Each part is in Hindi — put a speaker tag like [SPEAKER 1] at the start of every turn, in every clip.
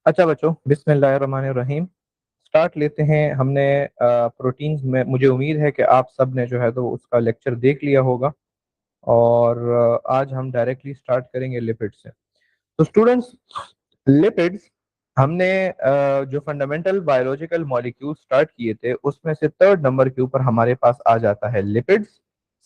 [SPEAKER 1] अच्छा बच्चों, बिस्मिल्लाहिर्रहमानिर्रहीम। स्टार्ट लेते हैं। हमने प्रोटीन्स में, मुझे उम्मीद है कि आप सब ने जो है तो उसका लेक्चर देख लिया होगा। और आज हम डायरेक्टली स्टार्ट करेंगे लिपिड से। तो स्टूडेंट्स, लिपिड्स हमने जो फंडामेंटल बायोलॉजिकल मॉलिक्यूल स्टार्ट किए थे उसमें से थर्ड नंबर के ऊपर हमारे पास आ जाता है लिपिड्स।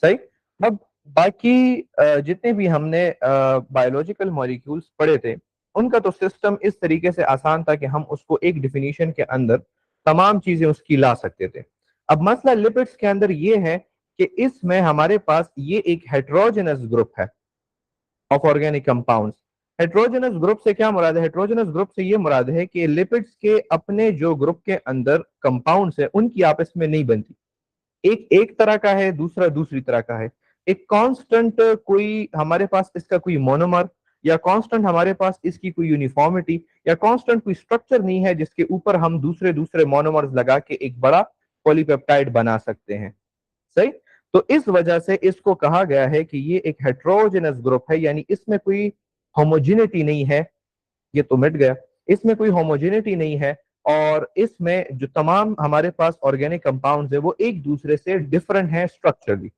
[SPEAKER 1] सही। अब बाकी जितने भी हमने बायोलॉजिकल मॉलिक्यूल्स पढ़े थे उनका तो सिस्टम इस तरीके से आसान था कि हम उसको एक डिफिनीशन के अंदर तमाम चीजें उसकी ला सकते थे। अब मसला लिपिड्स के अंदर ये है कि इसमें हमारे पास ये एक हेट्रोजेनस ग्रुप है of organic compounds. Heterogeneous group से क्या मुराद है? हेट्रोजेनस ग्रुप से ये मुराद है कि लिपिड्स के अपने जो ग्रुप के अंदर कंपाउंड्स है उनकी आपस में नहीं बनती। एक एक तरह का है, दूसरा दूसरी तरह का है। एक कांस्टेंट कोई हमारे पास इसका कोई मोनोमर, या कांस्टेंट हमारे पास इसकी कोई यूनिफॉर्मिटी, या कांस्टेंट कोई स्ट्रक्चर नहीं है जिसके ऊपर हम दूसरे दूसरे मोनोमर्स लगा के एक बड़ा पॉलीपेप्टाइड बना सकते हैं। सही। तो इस वजह से इसको कहा गया है कि ये एक हेट्रोजेनस ग्रुप है, यानी इसमें कोई होमोजिनिटी नहीं है। ये तो मिट गया। इसमें कोई होमोजेनिटी नहीं है, और इसमें जो तमाम हमारे पास ऑर्गेनिक कंपाउंड्स है वो एक दूसरे से डिफरेंट है स्ट्रक्चरली।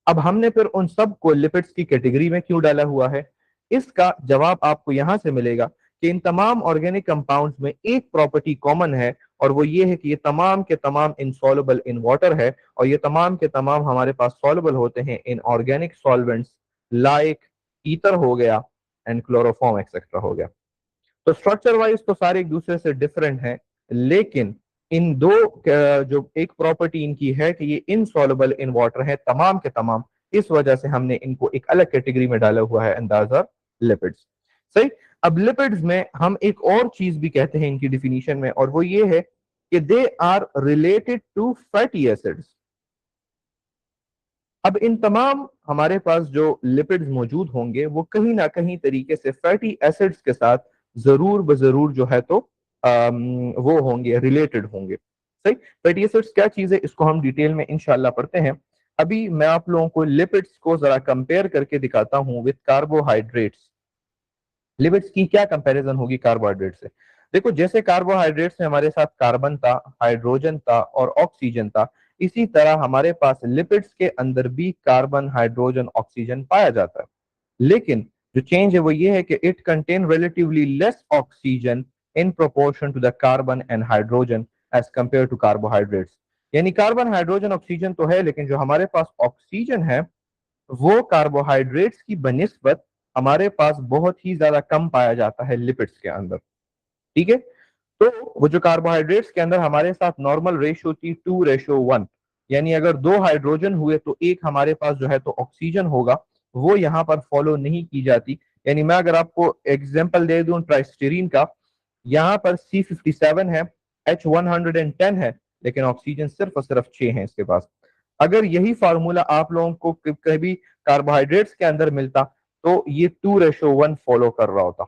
[SPEAKER 1] अब हमने फिर उन सब को लिपिड्स की कैटेगरी में क्यों डाला हुआ है? इसका जवाब आपको यहां से मिलेगा कि इन तमाम ऑर्गेनिक कंपाउंड्स में एक प्रॉपर्टी कॉमन है, और वो ये है कि ये तमाम के तमाम इनसॉल्युबल इन वाटर है, और ये तमाम के तमाम हमारे पास सॉल्युबल होते हैं in organic solvents like ether हो गया एंड क्लोरोफॉर्म एक्सेट्रा हो गया। तो स्ट्रक्चर वाइज तो सारे एक दूसरे से डिफरेंट हैं, लेकिन इन दो जो एक प्रॉपर्टी इनकी है कि ये इनसॉल्युबल इन वाटर है तमाम के तमाम। इस वजह से हमने इनको एक अलग कैटेगरी में डाला हुआ है, अंदाजा लिपिड्स। सही। अब लिपिड्स में हम एक और चीज भी कहते हैं इनकी डिफिनीशन में, और वो ये है कि they are related to fatty acids. अब इन तमाम हमारे पास जो लिपिड्स मौजूद होंगे वो कहीं ना कहीं तरीके से फैटी एसिड्स के साथ जरूर बजरूर जो है तो वो होंगे, रिलेटेड होंगे। सही। फैटी एसिड्स क्या चीज है इसको हम डिटेल में इंशाल्लाह पढ़ते हैं। अभी मैं आप लोगों को लिपिड्स को जरा कंपेयर करके दिखाता हूं विद कार्बोहाइड्रेट्स। लिपिड्स की क्या कंपैरिजन होगी कार्बोहाइड्रेट से? देखो, जैसे कार्बोहाइड्रेट्स में हमारे साथ कार्बन था, हाइड्रोजन था और ऑक्सीजन था, इसी तरह हमारे पास लिपिड्स के अंदर भी कार्बन, हाइड्रोजन, ऑक्सीजन पाया जाता है। लेकिन जो चेंज है वो ये है कि it contain relatively less oxygen in proportion to the carbon and hydrogen as compare to carbohydrates. यानी कार्बन, हाइड्रोजन, ऑक्सीजन तो है, लेकिन जो हमारे पास ऑक्सीजन है वो कार्बोहाइड्रेट्स की बनिस्बत हमारे पास बहुत ही ज्यादा कम पाया जाता है लिपिड्स के अंदर। ठीक है। तो वो जो कार्बोहाइड्रेट्स के अंदर हमारे साथ नॉर्मल रेशियो थी 2:1, यानी अगर दो हाइड्रोजन हुए तो एक हमारे पास जो है तो ऑक्सीजन होगा, वो यहाँ पर फॉलो नहीं की जाती। यानी मैं अगर आपको एग्जांपल दे दूं ट्राइस्टीरीन का, यहाँ पर C57 है, H110 है, लेकिन ऑक्सीजन सिर्फ और सिर्फ 6 है इसके पास। अगर यही फार्मूला आप लोगों को कभी कार्बोहाइड्रेट्स के अंदर मिलता तो ये 2:1 फॉलो कर रहा होता।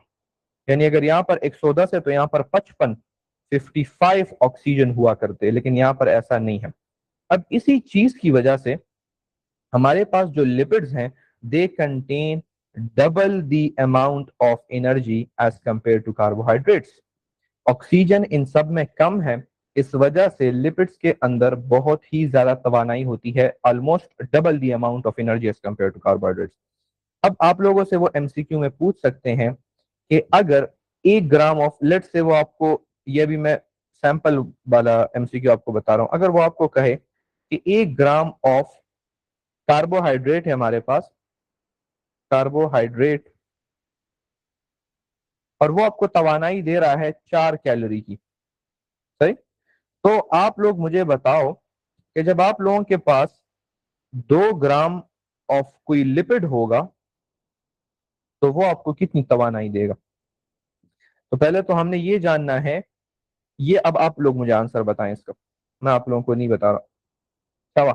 [SPEAKER 1] यानी अगर यहाँ पर 110 है तो यहाँ पर 55 ऑक्सीजन हुआ करते, लेकिन यहाँ पर ऐसा नहीं है। अब इसी चीज की वजह से हमारे पास जो लिपिड्स हैं they contain double the amount of energy as compare to carbohydrates. Oxygen इन सब में कम है, इस वजह से लिपिड्स के अंदर बहुत ही ज्यादा तवानाई होती है, almost double the amount of energy as compare to carbohydrates. अब आप लोगों से वो एमसीक्यू में पूछ सकते हैं कि अगर 1 ग्राम ऑफ, लेट से वो आपको, ये भी मैं सैंपल वाला एमसीक्यू आपको बता रहा हूं, अगर वो आपको कहे कि 1 ग्राम ऑफ कार्बोहाइड्रेट है हमारे पास, कार्बोहाइड्रेट, और वो आपको तवानाई दे रहा है 4 कैलोरी की। सही। तो आप लोग मुझे बताओ कि जब आप लोगों के पास 2 ग्राम ऑफ कोई लिपिड होगा तो वो आपको कितनी तवानाई देगा? तो पहले तो हमने ये जानना है, ये अब आप लोग मुझे आंसर बताएं इसका, मैं आप लोगों को नहीं बता रहा। तवा।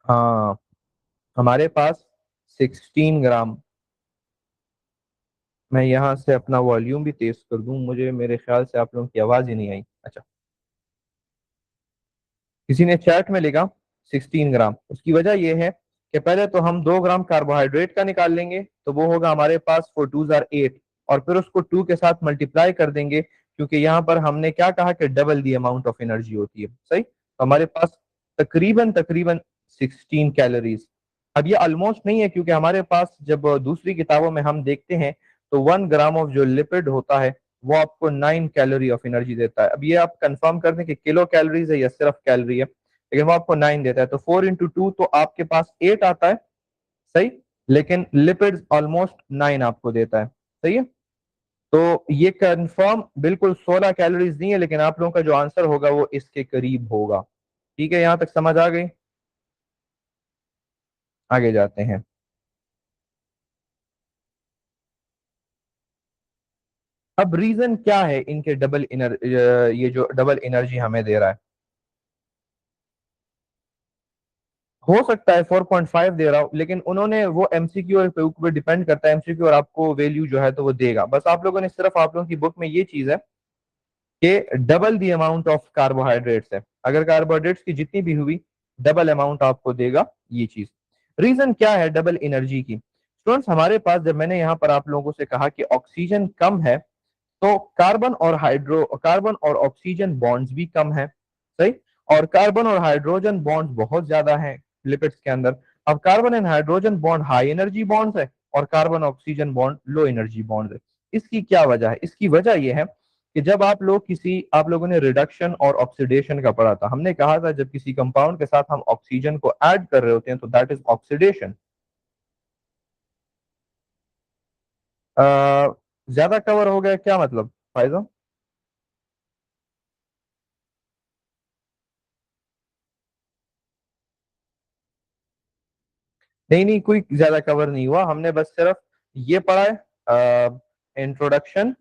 [SPEAKER 1] हाँ, हमारे पास 16 ग्राम। मैं यहां से अपना वॉल्यूम भी तेज कर दूं, मुझे मेरे ख्याल से आप लोगों की आवाज ही नहीं आई। अच्छा, किसी ने चैट में लिखा 16 ग्राम, उसकी वजह यह है कि पहले तो हम 2 ग्राम कार्बोहाइड्रेट का निकाल लेंगे, तो वो होगा हमारे पास 4 2 8, और फिर उसको 2 के साथ मल्टीप्लाई कर देंगे, क्योंकि यहाँ पर हमने क्या कहा कि double the amount of energy होती है, सही। तो हमारे पास तकरीबन तकरीबन 16 कैलोरीज। अब ये ऑलमोस्ट नहीं है, क्योंकि हमारे पास जब दूसरी किताबों में हम देखते हैं तो 1 ग्राम ऑफ जो लिपिड होता है वो आपको 9 कैलोरी ऑफ एनर्जी देता है। अब ये आप कंफर्म कर दें कि किलो कैलोरीज है या सिर्फ कैलोरी है, लेकिन वो आपको 9 देता है। तो 4 × 2 तो आपके पास 8 आता है, सही। लेकिन लिपिड्स ऑलमोस्ट 9 आपको देता है, सही है। तो ये कंफर्म बिल्कुल 16 कैलोरीज नहीं है, लेकिन आप लोगों का जो आंसर होगा वो इसके करीब होगा। ठीक है, यहां तक समझ आ गई। आगे जाते हैं। अब रीजन क्या है इनके डबल इनर ये जो डबल एनर्जी हमें दे रहा है। हो सकता है 4.5 दे रहा हो, लेकिन उन्होंने वो एमसीक्यू पे ऊपर डिपेंड करता है, एमसीक्यू और आपको वैल्यू जो है तो वो देगा। बस आप लोगों ने सिर्फ आप लोगों की बुक में ये चीज है कि double the amount of carbohydrates है, अगर कार्बोहाइड्रेट्स की जितनी भी हुई डबल अमाउंट आपको देगा ये चीज। रीजन क्या है डबल एनर्जी की स्टूडेंट्स? हमारे पास जब मैंने यहाँ पर आप लोगों से कहा कि ऑक्सीजन कम है, तो कार्बन और ऑक्सीजन बॉन्ड्स भी कम है, सही। और कार्बन और हाइड्रोजन बॉन्ड्स बहुत ज्यादा हैं लिपिड्स के अंदर। अब carbon and hydrogen bond high energy bonds है, और carbon oxygen bond low energy bond है। इसकी क्या वजह है? इसकी वजह यह है कि जब आप लोगों ने रिडक्शन और ऑक्सीडेशन का पढ़ा था, हमने कहा था जब किसी कंपाउंड के साथ हम ऑक्सीजन को ऐड कर रहे होते हैं तो दैट इज ऑक्सीडेशन। ज्यादा कवर हो गया क्या मतलब फायदा? नहीं नहीं, कोई ज्यादा कवर नहीं हुआ, हमने बस सिर्फ ये पढ़ा है इंट्रोडक्शन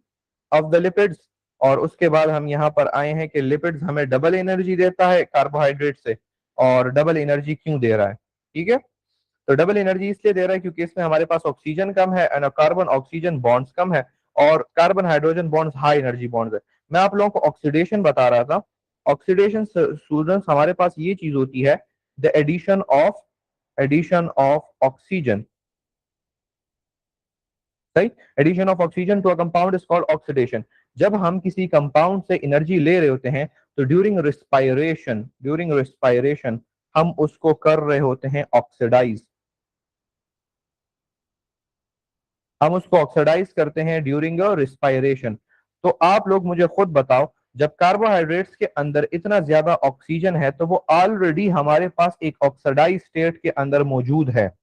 [SPEAKER 1] ऑफ द लिपिड्स, और उसके बाद हम यहाँ पर आए हैं कि लिपिड्स हमें डबल एनर्जी देता है कार्बोहाइड्रेट से, और डबल एनर्जी क्यों दे रहा है। ठीक है, तो डबल एनर्जी इसलिए दे रहा है क्योंकि इसमें हमारे पास ऑक्सीजन कम है एंड कार्बन ऑक्सीजन बॉन्ड्स कम है, और carbon hydrogen bonds high energy bonds है। मैं आप लोगों को ऑक्सीडेशन बता रहा था। ऑक्सीडेशन स्टूडेंट्स हमारे पास ये चीज होती है, द एडिशन ऑफ ऑक्सीजन, सही। Addition of oxygen to a compound is called oxidation. जब हम किसी कंपाउंड से एनर्जी ले रहे होते हैं तो ड्यूरिंग रिस्पायरेशन हम उसको कर रहे होते हैं ऑक्सीडाइज। हम उसको ऑक्सीडाइज करते हैं ड्यूरिंग रिस्पायरेशन। तो आप लोग मुझे खुद बताओ, जब कार्बोहाइड्रेट्स के अंदर इतना ज्यादा ऑक्सीजन है तो वो ऑलरेडी हमारे पास एक ऑक्सीडाइज स्टेट के अंदर मौजूद है।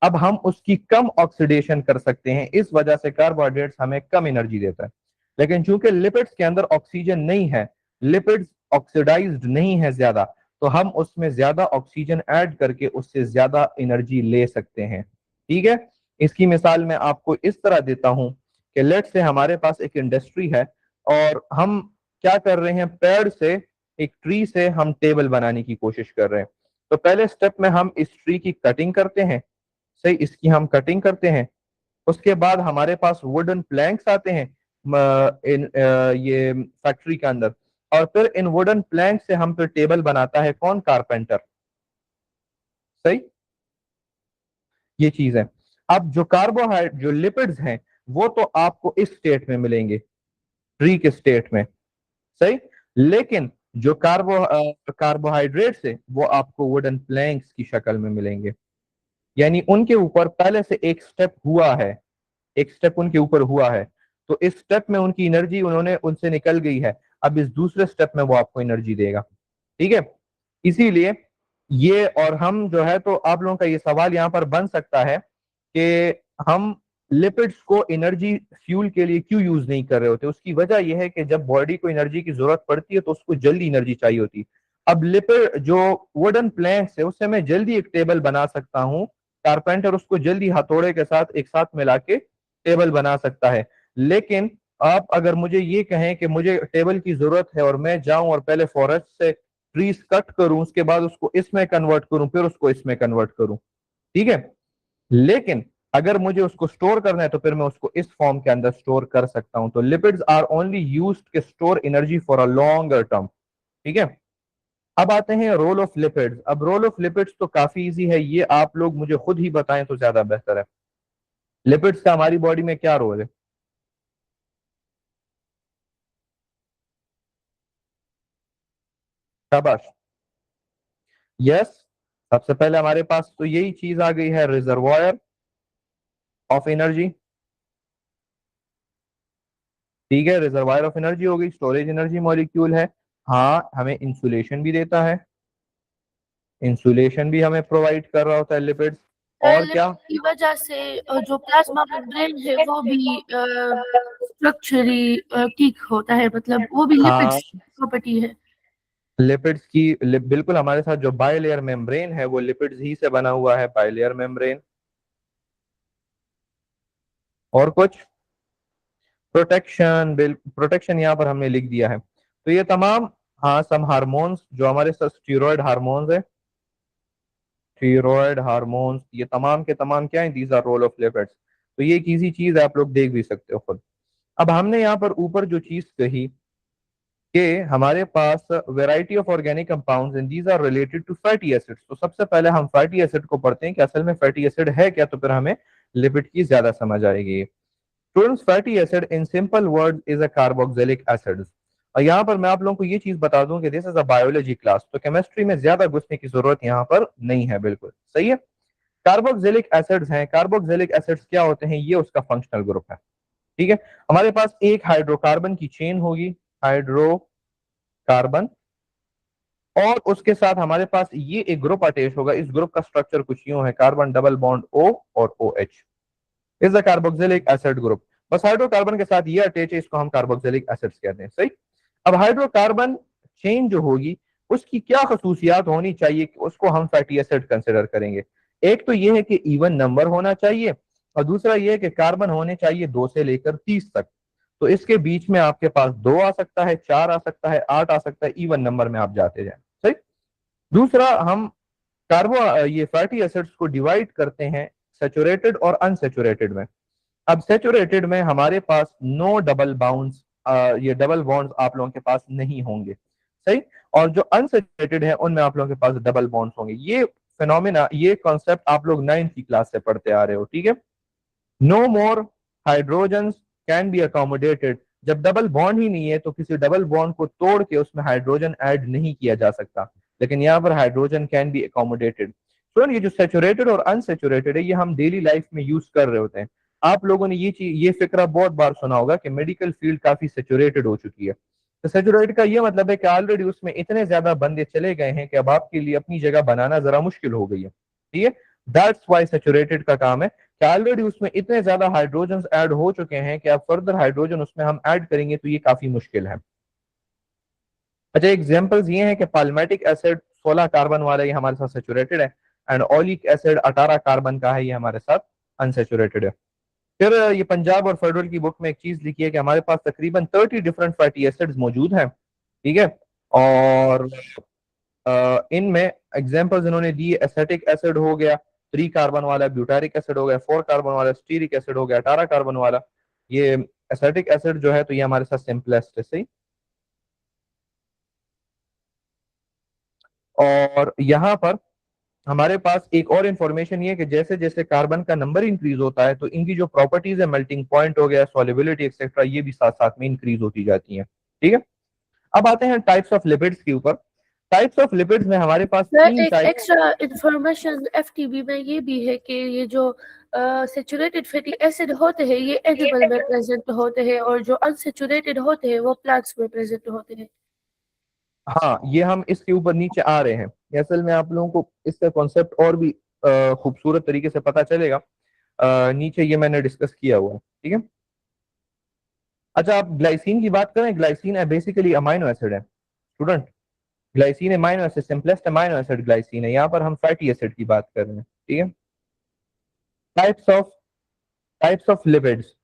[SPEAKER 1] अब हम उसकी कम ऑक्सीडेशन कर सकते हैं, इस वजह से कार्बोहाइड्रेट्स हमें कम एनर्जी देता है। लेकिन चूंकि लिपिड्स के अंदर ऑक्सीजन नहीं है, लिपिड्स ऑक्सीडाइज्ड नहीं है ज्यादा, तो हम उसमें ज्यादा ऑक्सीजन ऐड करके उससे ज्यादा एनर्जी ले सकते हैं। ठीक है, इसकी मिसाल मैं आपको इस तरह देता हूं कि लेट से हमारे पास एक इंडस्ट्री है, और हम क्या कर रहे हैं, पेड़ से, एक ट्री से हम टेबल बनाने की कोशिश कर रहे हैं। तो पहले स्टेप में हम इस ट्री की कटिंग करते हैं, सही, इसकी हम कटिंग करते हैं। उसके बाद हमारे पास वुडन प्लैंक्स आते हैं ये फैक्ट्री के अंदर, और फिर इन वुडन प्लैंक से हम फिर टेबल बनाता है कौन? कारपेंटर, सही। ये चीज है। अब जो लिपिड्स हैं वो तो आपको इस स्टेट में मिलेंगे, ट्री के स्टेट में, सही। लेकिन जो कार्बोहाइड्रेट्स है वो आपको वुडन प्लैंक्स की शक्ल में मिलेंगे। यानी उनके ऊपर पहले से एक स्टेप हुआ है, एक स्टेप उनके ऊपर हुआ है, तो इस स्टेप में उनकी एनर्जी उन्होंने उनसे निकल गई है। अब इस दूसरे स्टेप में वो आपको एनर्जी देगा। ठीक है, इसीलिए ये, और हम जो है तो आप लोगों का ये सवाल यहाँ पर बन सकता है कि हम लिपिड्स को एनर्जी फ्यूल के लिए क्यों यूज नहीं कर रहे होते। उसकी वजह यह है कि जब बॉडी को एनर्जी की जरूरत पड़ती है तो उसको जल्दी एनर्जी चाहिए होती है। अब लिपिड जो वुडन प्लैंक्स है उससे मैं जल्दी एक टेबल बना सकता हूँ, कारपेंटर उसको जल्दी हथौड़े के साथ एक साथ मिला के टेबल बना सकता है। लेकिन आप अगर मुझे ये कहें कि मुझे टेबल की जरूरत है और मैं जाऊं और पहले फॉरेस्ट से ट्रीज कट करूं, उसके बाद उसको इसमें कन्वर्ट करूं, फिर उसको इसमें कन्वर्ट करूं, ठीक है। लेकिन अगर मुझे उसको स्टोर करना है तो फिर मैं उसको इस फॉर्म के अंदर स्टोर कर सकता हूं। तो lipids are only used to store energy for a longer term. ठीक है, अब आते हैं रोल ऑफ लिपिड्स। अब रोल ऑफ लिपिड्स तो काफी इजी है, ये आप लोग मुझे खुद ही बताएं तो ज्यादा बेहतर है। लिपिड्स का हमारी बॉडी में क्या रोल है? शाबाश, यस। सबसे पहले हमारे पास तो यही चीज आ गई है, रिजर्वायर ऑफ एनर्जी। ठीक है, रिजर्वायर ऑफ एनर्जी हो गई, स्टोरेज एनर्जी मॉलिक्यूल है। हाँ, हमें इंसुलेशन भी देता है, इंसुलेशन भी हमें प्रोवाइड कर रहा होता है लिपिड्स। और
[SPEAKER 2] लिपिड
[SPEAKER 1] क्या?
[SPEAKER 2] की वजह से जो प्लाज्मा मेम्ब्रेन है वो भी स्ट्रक्चरली ठीक होता है, मतलब वो भी
[SPEAKER 1] हाँ,
[SPEAKER 2] लिपिड्स प्रॉपर्टी है।
[SPEAKER 1] लिपिड्स की बिल्कुल हमारे साथ जो बायलेयर मेम्ब्रेन है वो लिपिड्स ही से बना हुआ है, बायलेयर मेम्ब्रेन। और कुछ? प्रोटेक्शन, बिल प्रोटेक्शन यहाँ पर हमने लिख दिया है। तो ये तमाम, हाँ, सम हार्मोन्स जो हमारे साथ स्टीरॉयड हार्मोन्स है, स्टीरॉयड हार्मोन्स, ये तमाम के तमाम क्या है, these are role of lipids. तो ये एक इजी चीज है, आप लोग देख भी सकते हो खुद। अब हमने यहाँ पर ऊपर जो चीज कही कि हमारे पास variety of organic compounds and these are related to fatty acids, तो सबसे पहले हम फैटी एसिड को पढ़ते हैं कि असल में फैटी एसिड है क्या, तो फिर हमें लिपिड की ज्यादा समझ आएगी। Students, fatty acid in simple word is a carboxylic acid. और यहाँ पर मैं आप लोगों को ये चीज बता दूं कि this is a biology class, तो केमिस्ट्री में ज्यादा घुसने की जरूरत यहाँ पर नहीं है, बिल्कुल सही है। कार्बोक्सिलिक एसिड्स हैं, कार्बोक्सिलिक एसिड्स क्या होते हैं, ये उसका फंक्शनल ग्रुप है। ठीक है, हमारे पास एक हाइड्रोकार्बन की चेन होगी, हाइड्रोकार्बन, और उसके साथ हमारे पास ये एक ग्रुप अटैच होगा। इस ग्रुप का स्ट्रक्चर कुछ यूं है, कार्बन डबल बॉन्ड O और OH is the carboxylic acid group. बस हाइड्रोकार्बन के साथ ये अटैच है, इसको हम कार्बोक्सिलिक एसिड्स कहते हैं, सही। अब हाइड्रोकार्बन चेन जो होगी उसकी क्या खसूसियात होनी चाहिए कि उसको हम फैटी एसिड कंसिडर करेंगे? एक तो ये है कि इवन नंबर होना चाहिए, और दूसरा ये है कि कार्बन होने चाहिए 2 से लेकर 30 तक। तो इसके बीच में आपके पास 2 आ सकता है, 4 आ सकता है, 8 आ सकता है, इवन नंबर में आप जाते जाए, सही। दूसरा, हम ये फैटी एसिड्स को डिवाइड करते हैं सेचुरेटेड और अनसेचुरेटेड में। अब सेचुरेटेड में हमारे पास नो डबल बाउंड्स, ये डबल बॉन्ड्स आप लोगों के पास नहीं होंगे, सही। और जो अनसेचुरेटेड है उनमें आप लोगों के पास डबल बॉन्ड्स होंगे। ये फिनोमिना, ये कॉन्सेप्ट आप लोग 9th की क्लास से पढ़ते आ रहे हो, ठीक है। No more hydrogen can be accommodated, जब डबल बॉन्ड ही नहीं है तो किसी डबल बॉन्ड को तोड़ के उसमें हाइड्रोजन ऐड नहीं किया जा सकता, लेकिन यहाँ पर हाइड्रोजन कैन बी अकोमोडेटेड। तो ये जो सेचुरेटेड और अनसेचुरेटेड है, ये हम डेली लाइफ में यूज कर रहे होते हैं। आप लोगों ने ये चीज, ये फिक्रा बहुत बार सुना होगा कि मेडिकल फील्ड काफी सेचुरेटेड हो चुकी है। तो सेचुरेटेड का ये मतलब है कि ऑलरेडी उसमें इतने ज्यादा बंदे चले गए हैं कि अब आपके लिए अपनी जगह बनाना जरा मुश्किल हो गई है, ठीक है। दैट्स वाई सेचुरेटेड का काम है कि ऑलरेडी उसमें इतने ज्यादा हाइड्रोजन ऐड हो चुके हैं कि अब फर्दर हाइड्रोजन उसमें हम ऐड करेंगे तो ये काफी मुश्किल है। अच्छा, एग्जांपल्स ये हैं कि पाल्मेटिक एसिड 16 कार्बन वाला, ये हमारे साथ सेचुरेटेड है, एंड ओलिक एसिड 18 कार्बन का है, ये हमारे साथ अनसेचुरेटेड है। फिर ये पंजाब और फेडरल की बुक में एक चीज लिखी है कि हमारे पास तकरीबन 30 डिफरेंट फैटी एसिड्स मौजूद हैं, ठीक है। और इनमें एग्जांपल्स इन्होंने दी, एसेटिक एसिड हो गया 3 कार्बन वाला, ब्यूटारिक एसिड हो गया 4 कार्बन वाला, स्टीरिक एसिड हो गया 18 कार्बन वाला। ये एसेटिक एसिड जो है तो ये हमारे साथ सिंपलेस्ट है, सही। और यहाँ पर हमारे पास एक और इंफॉर्मेशन ये है कि जैसे जैसे कार्बन का नंबर इंक्रीज होता है तो इनकी जो प्रॉपर्टीज है, मेल्टिंग पॉइंट हो गया, सॉल्युबिलिटी एक्सेट्रा, ये भी साथ साथ में इंक्रीज होती जाती हैं, ठीक है। अब आते हैं टाइप्स ऑफ लिपिड्स के ऊपर। टाइप्स ऑफ लिपिड्स में हमारे पास
[SPEAKER 2] सर,
[SPEAKER 1] तीन
[SPEAKER 2] एक
[SPEAKER 1] टाइप।
[SPEAKER 2] एक्स्ट्रा इंफॉर्मेशन एफटीबी में ये भी है कि ये जो सेचुरेटेड फैटी एसिड होते हैं ये एनिमल में प्रेजेंट होते हैं, और जो अनसेचुरेटेड होते हैं वो प्लांट्स में प्रेजेंट होते हैं।
[SPEAKER 1] हाँ, ये हम इसके ऊपर नीचे आ रहे हैं। ये असल में आप लोगों को इसका कॉन्सेप्ट और भी खूबसूरत तरीके से पता चलेगा। नीचे ये मैंने डिस्कस किया हुआ है, ठीक है। अच्छा, आप ग्लाइसिन की बात करें, ग्लाइसिन है बेसिकली अमाइनो एसिड है student. Glycine amino acid, simplest amino acid glycine है। यहाँ पर हम फैटी एसिड की बात कर रहे हैं, ठीक है। Types of types of lipids.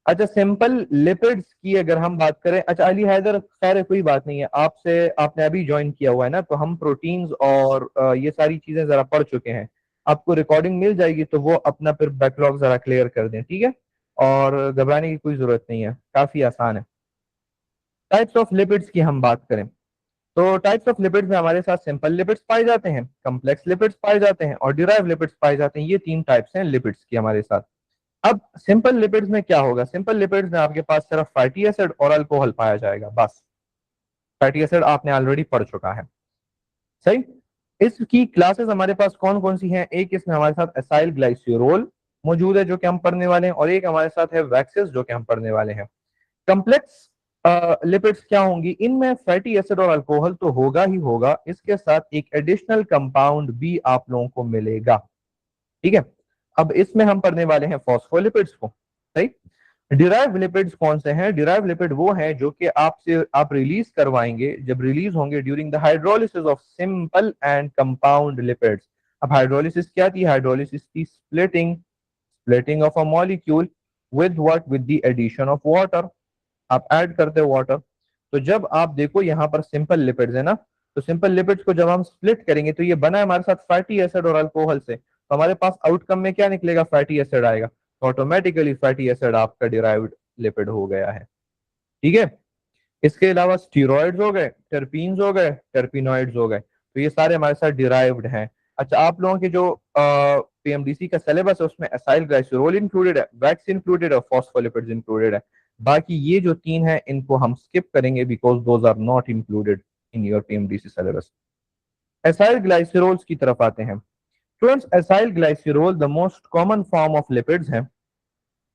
[SPEAKER 1] अच्छा, सिंपल लिपिड्स की अगर हम बात करें, अच्छा अली हैदर, खैर है, कोई बात नहीं है, आपसे आपने अभी ज्वाइन किया हुआ है ना, तो हम प्रोटीन्स और ये सारी चीजें जरा पढ़ चुके हैं। आपको रिकॉर्डिंग मिल जाएगी तो वो अपना फिर बैकलॉग जरा क्लियर कर दें, ठीक है। और घबराने की कोई जरूरत नहीं है, काफी आसान है। टाइप्स ऑफ लिपिड्स की हम बात करें, तो टाइप्स ऑफ लिपिड्स में हमारे साथ सिंपल लिपिड्स पाए जाते हैं, कम्प्लेक्स लिपिड्स पाए जाते हैं और डिराइव लिपिड्स पाए जाते हैं। ये तीन टाइप्स हैं लिपिड्स की हमारे साथ। अब सिंपल लिपिड्स में क्या होगा? सिंपल लिपिड्स में आपके पास सिर्फ फैटी एसिड और अल्कोहल पाया जाएगा, बस। फैटी एसिड आपने ऑलरेडी पढ़ चुका है, सही। इसकी क्लासेस हमारे पास कौन कौन सी हैं? एक इसमें हमारे साथ एसाइल ग्लाइसोरोल मौजूद है जो कि हम पढ़ने वाले हैं, और एक हमारे साथ है वैक्सेस जो कि हम पढ़ने वाले हैं। कम्प्लेक्स लिपिड्स क्या होंगी? इनमें फैटी एसिड और अल्कोहल तो होगा ही होगा, इसके साथ एक एडिशनल कंपाउंड भी आप लोगों को मिलेगा, ठीक है। अब इसमें हम पढ़ने वाले हैं फॉस्फोलिपिड्स को, सही। डिराइव लिपिड्स कौन से हैं? डिराइव लिपिड वो हैं जो कि आपसे आप रिलीज करवाएंगे, जब रिलीज होंगे during the hydrolysis of simple and compound lipids. अब हाइड्रोलिसिस क्या थी? हाइड्रोलिसिस थी splitting of a molecule with what? With the addition of water. आप ऐड करते हो वाटर। तो जब आप देखो यहाँ पर सिंपल लिपिड्स है ना, तो सिंपल लिपिड्स को जब हम स्प्लिट करेंगे तो ये बना है हमारे साथ फैटी एसिड और अल्कोहल से, तो हमारे पास आउटकम में क्या निकलेगा? फैटी एसिड आएगा। तो ऑटोमेटिकली फैटी एसिड आपका डिराइव्ड लिपिड हो गया है, ठीक है। इसके अलावा स्टीरॉइड्स हो गए, टर्पीन्स हो गए, टर्पिनॉइड्स हो गए, तो ये सारे हमारे साथ डिराइव्ड हैं। अच्छा, आप लोगों के जो पीएमडीसी का सिलेबस है उसमें एसाइल ग्लाइसरोल इंक्लूडेड है, वैक्स इंक्लूडेड है, फॉस्फोलिपिड्स इंक्लूडेड है। बाकी ये जो तीन है इनको हम स्किप करेंगे because those are not included in your PMDC syllabus. Acyl glycerols की तरफ आते हैं। Students, acyl glycerol the most common form of lipids है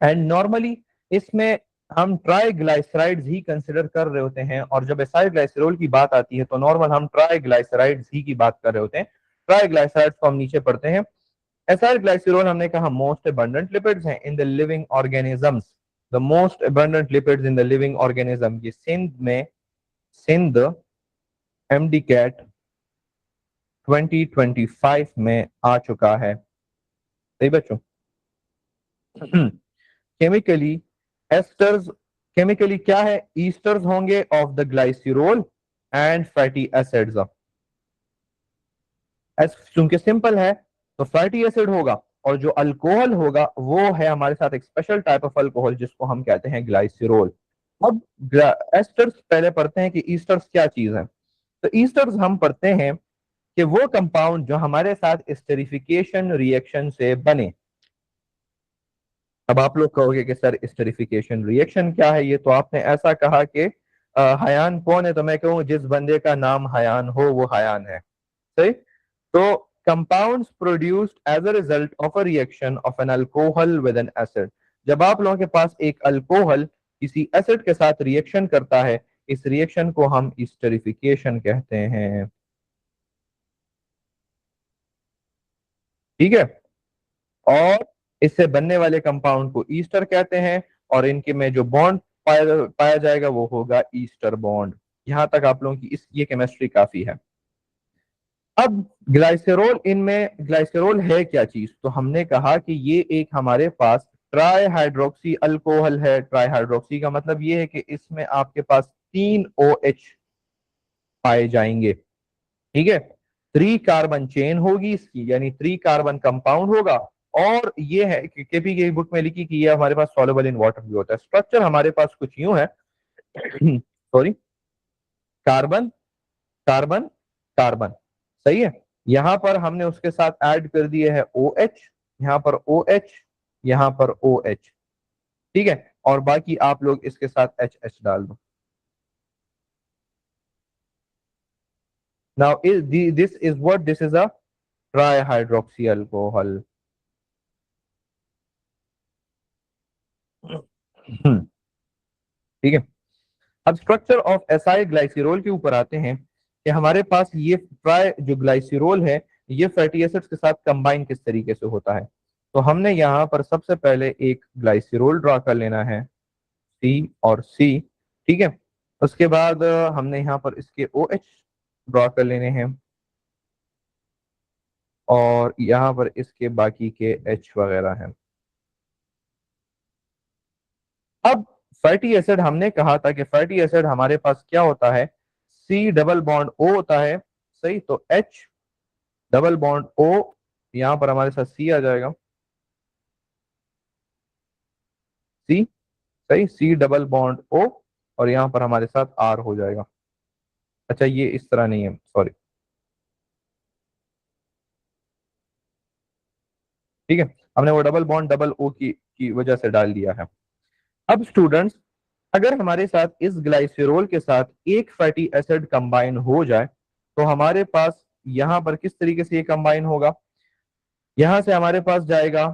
[SPEAKER 1] एंड नॉर्मली इसमें हम ट्राइग्लाइसराइड्स ही कंसिडर कर रहे होते हैं, और जब एसाइल ग्लाइसरोल की बात आती है तो नॉर्मल हम ट्राइग्लाइसराइड्स ही की बात कर रहे होते हैं। ट्राइग्लाइसराइड्स को हम नीचे पढ़ते हैं। एसाइल ग्लाइसरोल हमने कहा मोस्ट अबंडेंट लिपिड्स हैं in the living organisms. The most abundant lipids in the living organism, ये सिंध एमडी कैट 2025 में आ चुका है, सही बच्चों। केमिकली एस्टर्स, केमिकली क्या है? ईस्टर्स होंगे of the glycerol and fatty acids. चूंकि सिंपल है तो फैटी एसिड होगा, और जो अल्कोहल होगा वो है हमारे साथ एक स्पेशल टाइप ऑफ अल्कोहल जिसको हम कहते हैं ग्लाइसिरोल। अब एस्टर्स पहले पढ़ते हैं कि ईस्टर्स क्या चीज है। तो ईस्टर्स हम पढ़ते हैं कि वो कंपाउंड जो हमारे साथ स्टेरिफिकेशन रिएक्शन से बने। अब आप लोग कहोगे कि सर स्टेरिफिकेशन रिएक्शन क्या है? ये तो आपने ऐसा कहा कि हयान कौन है, तो मैं कहूँ जिस बंदे का नाम हयान हो वो हयान है, सही। तो compounds produced as a result of a reaction of an alcohol with an acid. जब आप लोगों के पास एक अल्कोहल किसी एसिड के साथ रिएक्शन करता है, इस रिएक्शन को हम स्टेरिफिकेशन कहते हैं, ठीक है। और इससे बनने वाले कंपाउंड को ईस्टर कहते हैं, और इनके में जो बॉन्ड पाया जाएगा वो होगा ईस्टर बॉन्ड। यहां तक आप लोगों की ये केमिस्ट्री काफी है। अब ग्लाइसेरोल, इनमें ग्लाइसेरोल है क्या चीज? तो हमने कहा कि ये एक हमारे पास ट्राई हाइड्रोक्सी अल्कोहल है। ट्राई हाइड्रोक्सी का मतलब ये है कि इसमें आपके पास 3 OH पाए जाएंगे, ठीक है। 3 कार्बन चेन होगी इसकी, यानी 3 कार्बन कंपाउंड होगा। और ये है कि केपी की बुक में लिखी कि ये हमारे पास सॉल्युबल इन वाटर भी होता है। स्ट्रक्चर हमारे पास कुछ यूं है सॉरी, कार्बन कार्बन कार्बन, सही है। यहां पर हमने उसके साथ ऐड कर दिए है OH, यहां पर OH, यहां पर OH, ठीक है। और बाकी आप लोग इसके साथ HH डाल दो। Now this is what? This is a try hydroxy alcohol. ठीक है। अब स्ट्रक्चर ऑफ एसाइल ग्लाइसिरोल के ऊपर आते हैं कि हमारे पास ये ट्राई जो ग्लाइसिरोल है ये फैटी एसिड्स के साथ कंबाइन किस तरीके से होता है। तो हमने यहाँ पर सबसे पहले एक ग्लाइसिरोल ड्रा कर लेना है, C और C, ठीक है। उसके बाद हमने यहाँ पर इसके OH ड्रा कर लेने हैं, और यहाँ पर इसके बाकी के H वगैरह हैं। अब फैटी एसिड, हमने कहा था कि फैटी एसिड हमारे पास क्या होता है? C डबल बॉन्ड O होता है, सही। तो H डबल बॉन्ड O, यहां पर हमारे साथ C आ जाएगा, C, सही। C डबल बॉन्ड O, और यहां पर हमारे साथ R हो जाएगा। अच्छा ये इस तरह नहीं है, सॉरी। ठीक है, हमने वो डबल बॉन्ड डबल ओ की वजह से डाल दिया है। अब स्टूडेंट्स, अगर हमारे साथ इस ग्लाइसिरोल के साथ एक फैटी एसिड कंबाइन हो जाए तो हमारे पास यहां पर किस तरीके से ये कंबाइन होगा, यहां से हमारे पास जाएगा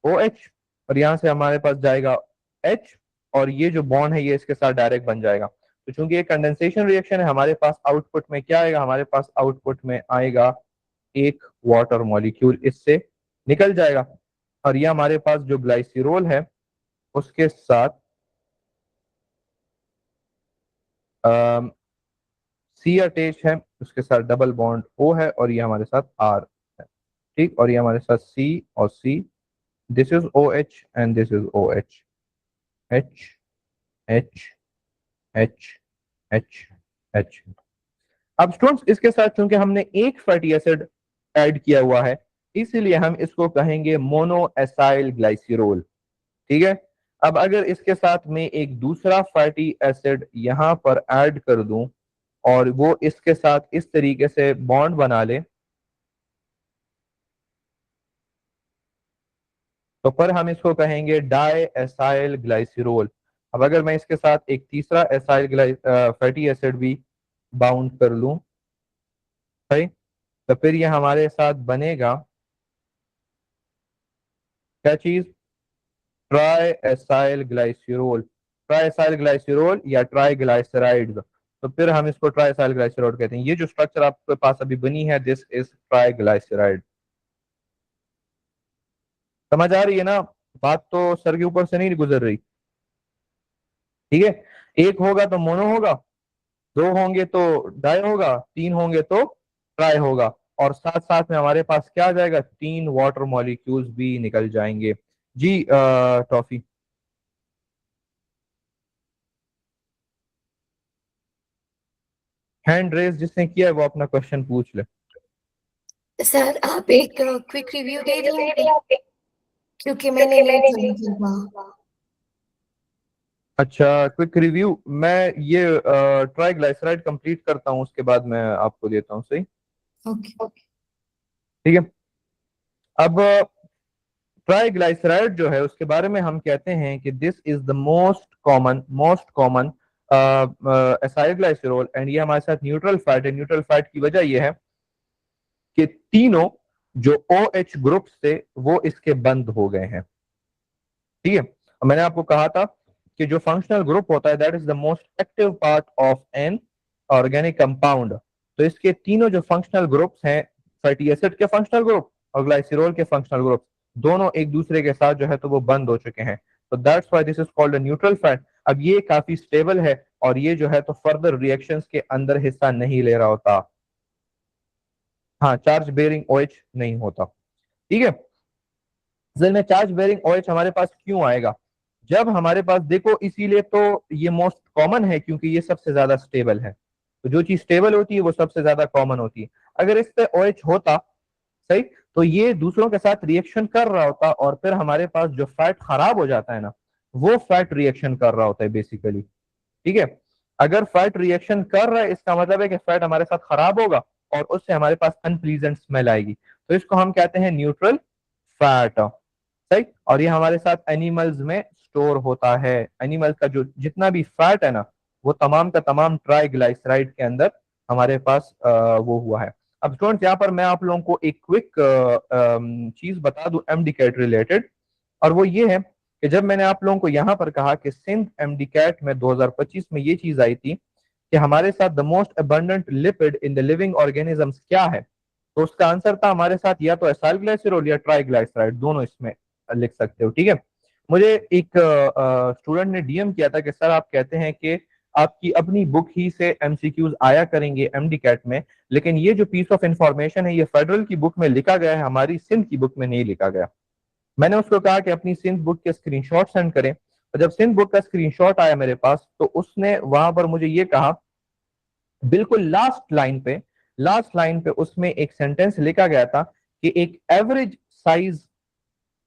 [SPEAKER 1] ओ एच और यहां से हमारे पास जाएगा एच, और ये जो बॉन्ड है ये इसके साथ डायरेक्ट बन जाएगा। तो चूंकि ये कंडेंसेशन रिएक्शन है, हमारे पास आउटपुट में क्या आएगा, हमारे पास आउटपुट में आएगा एक वाटर मॉलिक्यूल इससे निकल जाएगा, और ये हमारे पास जो ग्लाइसिरोल है उसके साथ सी अटैच है, उसके साथ डबल बॉन्ड ओ है, और ये हमारे साथ आर है। ठीक, और ये हमारे साथ सी और C, this is O H and this is O H, H H H H H. अब स्टूडेंट्स इसके साथ चूंकि हमने एक फैटी एसिड ऐड किया हुआ है, इसीलिए हम इसको कहेंगे मोनो एसाइल ग्लाइसिरोल। ठीक है, अब अगर इसके साथ में एक दूसरा फैटी एसिड यहां पर ऐड कर दूं और वो इसके साथ इस तरीके से बॉन्ड बना ले, तो पर हम इसको कहेंगे डाई एसाइल ग्लाइसिरोल। अब अगर मैं इसके साथ एक तीसरा एसाइल फैटी एसिड भी बाउंड कर लूं, सही, तो फिर ये हमारे साथ बनेगा क्या चीज, try acyl glycerol, try acyl glycerol या ट्राई ग्लाइसराइड। तो फिर हम इसको ट्राई एसाइल ग्लाइसराइड कहते हैं। ये जो स्ट्रक्चर आपके पास अभी बनी है, दिस इज ट्राई ग्लाइसराइड। समझ आ रही है ना, बात तो सर के ऊपर से नहीं गुजर रही। ठीक है, एक होगा तो मोनो होगा, दो होंगे तो डाई होगा, तीन होंगे तो ट्राई होगा, और साथ साथ में हमारे पास क्या आ जाएगा, तीन वाटर मॉलिक्यूल्स भी निकल जाएंगे। जी टॉफी, हैंड रेज जिसने किया है वो अपना क्वेश्चन पूछ ले।
[SPEAKER 3] सर आप एक क्विक रिव्यू दे देंगे क्योंकि मैंने नहीं समझा।
[SPEAKER 1] अच्छा क्विक रिव्यू, मैं ये ट्राइग्लाइसराइड कंप्लीट करता हूँ, उसके बाद मैं आपको देता हूँ, सही।
[SPEAKER 3] ओके।
[SPEAKER 1] ठीक है, अब ट्राइग्लाइसराइड जो है उसके बारे में हम कहते हैं कि this is the most common acyl glycerol, and ये हमारे साथ न्यूट्रल फैट है। न्यूट्रल फैट की वजह यह है कि तीनों जो ओ एच ग्रुप थे वो इसके बंद हो गए हैं। ठीक है, और मैंने आपको कहा था कि जो फंक्शनल ग्रुप होता है that is the most active part of an organic compound. तो इसके तीनों जो फंक्शनल ग्रुप्स हैं, फैटी एसिड के फंक्शनल ग्रुप और ग्लाइसिरोल के फंक्शनल ग्रुप, दोनों एक दूसरे के साथ जो है तो वो बंद हो चुके हैं। तो that's why this is called a neutral fat. अब ये काफी स्टेबल है और ये जो है तो फर्दर रिएक्शंस के अंदर हिस्सा नहीं ले रहा होता। हाँ, चार्ज बेरिंग ओएच नहीं होता। ठीक है, असल में चार्ज बेरिंग ओएच हमारे पास क्यों आएगा, जब हमारे पास देखो, इसीलिए तो ये मोस्ट कॉमन है क्योंकि ये सबसे ज्यादा स्टेबल है। तो जो चीज स्टेबल होती है वो सबसे ज्यादा कॉमन होती है। अगर इस पे ओएच होता, सही, तो ये दूसरों के साथ रिएक्शन कर रहा होता और फिर हमारे पास जो फैट खराब हो जाता है ना, वो फैट रिएक्शन कर रहा होता है बेसिकली। ठीक है, अगर फैट रिएक्शन कर रहा है इसका मतलब है कि फैट हमारे साथ खराब होगा और उससे हमारे पास अनप्लीजेंट स्मेल आएगी। तो इसको हम कहते हैं न्यूट्रल फैट, सही। और ये हमारे साथ एनिमल्स में स्टोर होता है। एनिमल्स का जो जितना भी फैट है ना, वो तमाम का तमाम ट्राइग्लाइसराइड के अंदर हमारे पास वो हुआ है। अब स्टूडेंट्स यहाँ पर मैं आप लोगों को एक क्विक चीज बता दूं एमडीकैट रिलेटेड, और वो ये है कि जब मैंने आप लोगों को यहाँ पर कहा कि सिंध एमडीकैट में 2025 में ये चीज आई थी कि हमारे साथ the most abundant lipid in the living organisms क्या है, तो उसका आंसर था हमारे साथ या तो एसाइल ग्लाइसरॉल या ट्राइग्लाइसराइड, दोनों इसमें लिख सकते हो। ठीक है, मुझे एक स्टूडेंट ने डीएम किया था कि सर आप कहते हैं कि आपकी अपनी बुक ही से एमसीक्यूज आया करेंगे एमडीकैट में, लेकिन ये जो पीस ऑफ इंफॉर्मेशन है ये फेडरल की बुक में लिखा गया है, हमारी सिंध की बुक में नहीं लिखा गया। मैंने उसको कहा कि अपनी सिंध बुक के स्क्रीनशॉट सेंड करें, और जब सिंध बुक का स्क्रीनशॉट आया मेरे पास तो उसने वहां पर मुझे ये कहा, बिल्कुल लास्ट लाइन पे उसमें एक सेंटेंस लिखा गया था कि एक एवरेज साइज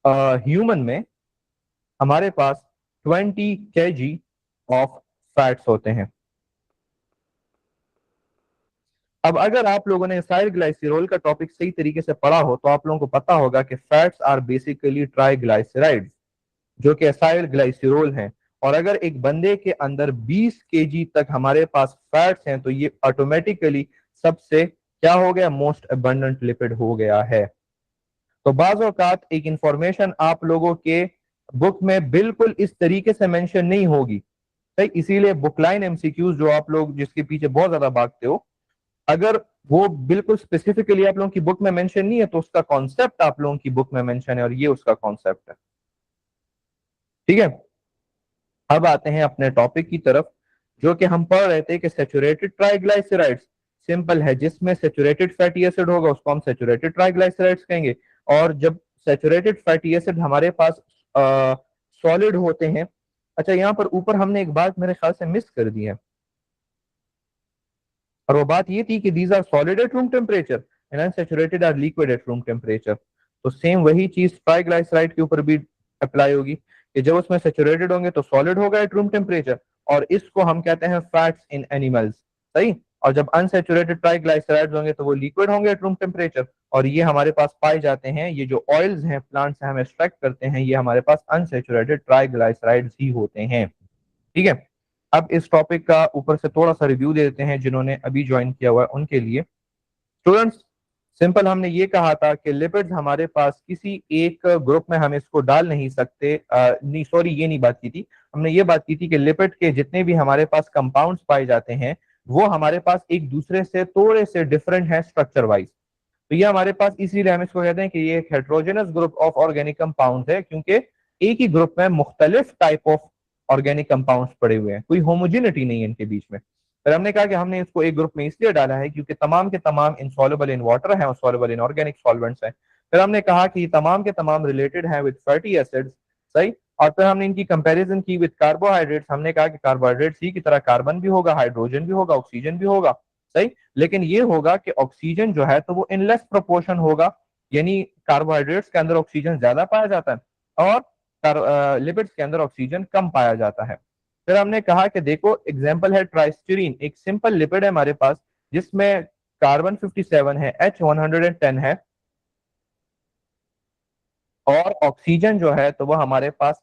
[SPEAKER 1] ह्यूमन में हमारे पास 20 kg ऑफ फैट्स होते हैं। अब अगर आप लोगों ने एसाइल ग्लाइसरॉल का टॉपिक सही तरीके से पढ़ा हो तो आप लोगों को पता होगा कि फैट्स आर बेसिकली ट्राइग्लाइसराइड्स, जो कि एसाइल ग्लाइसरॉल हैं। और अगर एक बंदे के अंदर 20 केजी तक हमारे पास फैट्स हैं तो ये ऑटोमेटिकली सबसे क्या हो गया, मोस्ट अबंडेंट लिपिड हो गया है। तो बाज़ औक़ात एक इंफॉर्मेशन आप लोगों के बुक में बिल्कुल इस तरीके से मेंशन नहीं होगी, सही, इसीलिए बुकलाइन एमसीक्यूज जो आप लोग जिसके पीछे बहुत ज्यादा भागते हो, अगर वो बिल्कुल स्पेसिफिकली आप लोगों की बुक में मेंशन नहीं है तो उसका कॉन्सेप्ट आप लोगों की बुक में मेंशन है और ये उसका कॉन्सेप्ट है। ठीक है, अब आते हैं अपने टॉपिक की तरफ, जो कि हम पढ़ रहे थे कि सेचुरेटेड ट्राइग्लाइसराइड्स सिंपल है, जिसमें सेचुरेटेड फैटी एसिड होगा उसको हम सेचुरेटेड ट्राइग्लाइसराइड्स कहेंगे। और जब सेचुरेटेड फैटी एसिड हमारे पास सॉलिड होते हैं, अच्छा यहाँ पर ऊपर हमने एक बात मेरे ख्याल से मिस कर दी है, और वो बात ये थी कि these are solid at room temperature and unsaturated are liquid at room temperature. तो सेम वही चीज ट्राइग्लाइसराइड के ऊपर भी अप्लाई होगी कि जब उसमें सैचुरेटेड होंगे तो सॉलिड होगा एट रूम टेम्परेचर, और इसको हम कहते हैं फैट्स इन एनिमल्स, सही। और जब अनसैचुरेटेड ट्राइग्लाइसराइड्स होंगे तो वो लिक्विड होंगे एट रूम टेम्परेचर, और ये हमारे पास पाए जाते हैं, ये जो ऑयल्स हैं प्लांट से हम एक्सट्रैक्ट करते हैं, ये हमारे पास अनसैचुरेटेड ट्राइग्लाइसराइड्स ही होते हैं। ठीक है, अब इस टॉपिक का ऊपर से थोड़ा सा रिव्यू दे देते हैं जिन्होंने अभी ज्वाइन किया हुआ है उनके लिए। स्टूडेंट्स, सिंपल हमने ये कहा था कि लिपिड्स हमारे पास किसी एक ग्रुप में हम इसको डाल नहीं सकते, नहीं सॉरी ये नहीं बात की थी, हमने ये बात की थी कि लिपिड के जितने भी हमारे पास कंपाउंड्स पाए जाते हैं वो हमारे पास एक दूसरे से थोड़े से डिफरेंट है स्ट्रक्चर वाइज। तो ये हमारे पास इसीलिए हम इसको कहते हैं कि ये एक heterogeneous group of organic compound है, क्योंकि एक ही ग्रुप में मुख्तलिफ टाइप ऑफ ऑर्गेनिक कंपाउंड्स पड़े हुए हैं, कोई होमोजिनिटी नहीं है इनके बीच में। फिर हमने कहा कि हमने इसको एक ग्रुप में इसलिए डाला है क्योंकि तमाम के तमाम इनसॉल्युबल इन वाटर हैं और सॉल्युबल इन ऑर्गेनिक सॉल्वेंट्स हैं। फिर हमने कहा कि ये तमाम के तमाम रिलेटेड हैं विद फैटी एसिड्स, सही। और फिर हमने इनकी कंपैरिजन की विद कार्बोहाइड्रेट्स, हमने कहा कि कार्बोहाइड्रेट्स ही की तरह कार्बन भी होगा, हाइड्रोजन भी होगा, ऑक्सीजन भी होगा, सही। लेकिन ये होगा कि ऑक्सीजन जो है तो वो इन लेस प्रोपोर्शन होगा, यानी कार्बोहाइड्रेट्स के अंदर ऑक्सीजन ज्यादा पाया जाता है और लिपिड्स के अंदर ऑक्सीजन कम पाया जाता है। फिर हमने कहा कि देखो एग्जांपल है ट्राइस्टीरीन, एक सिंपल लिपिड है हमारे पास जिसमें कार्बन 57 है, H110 है, और ऑक्सीजन जो है तो वह हमारे पास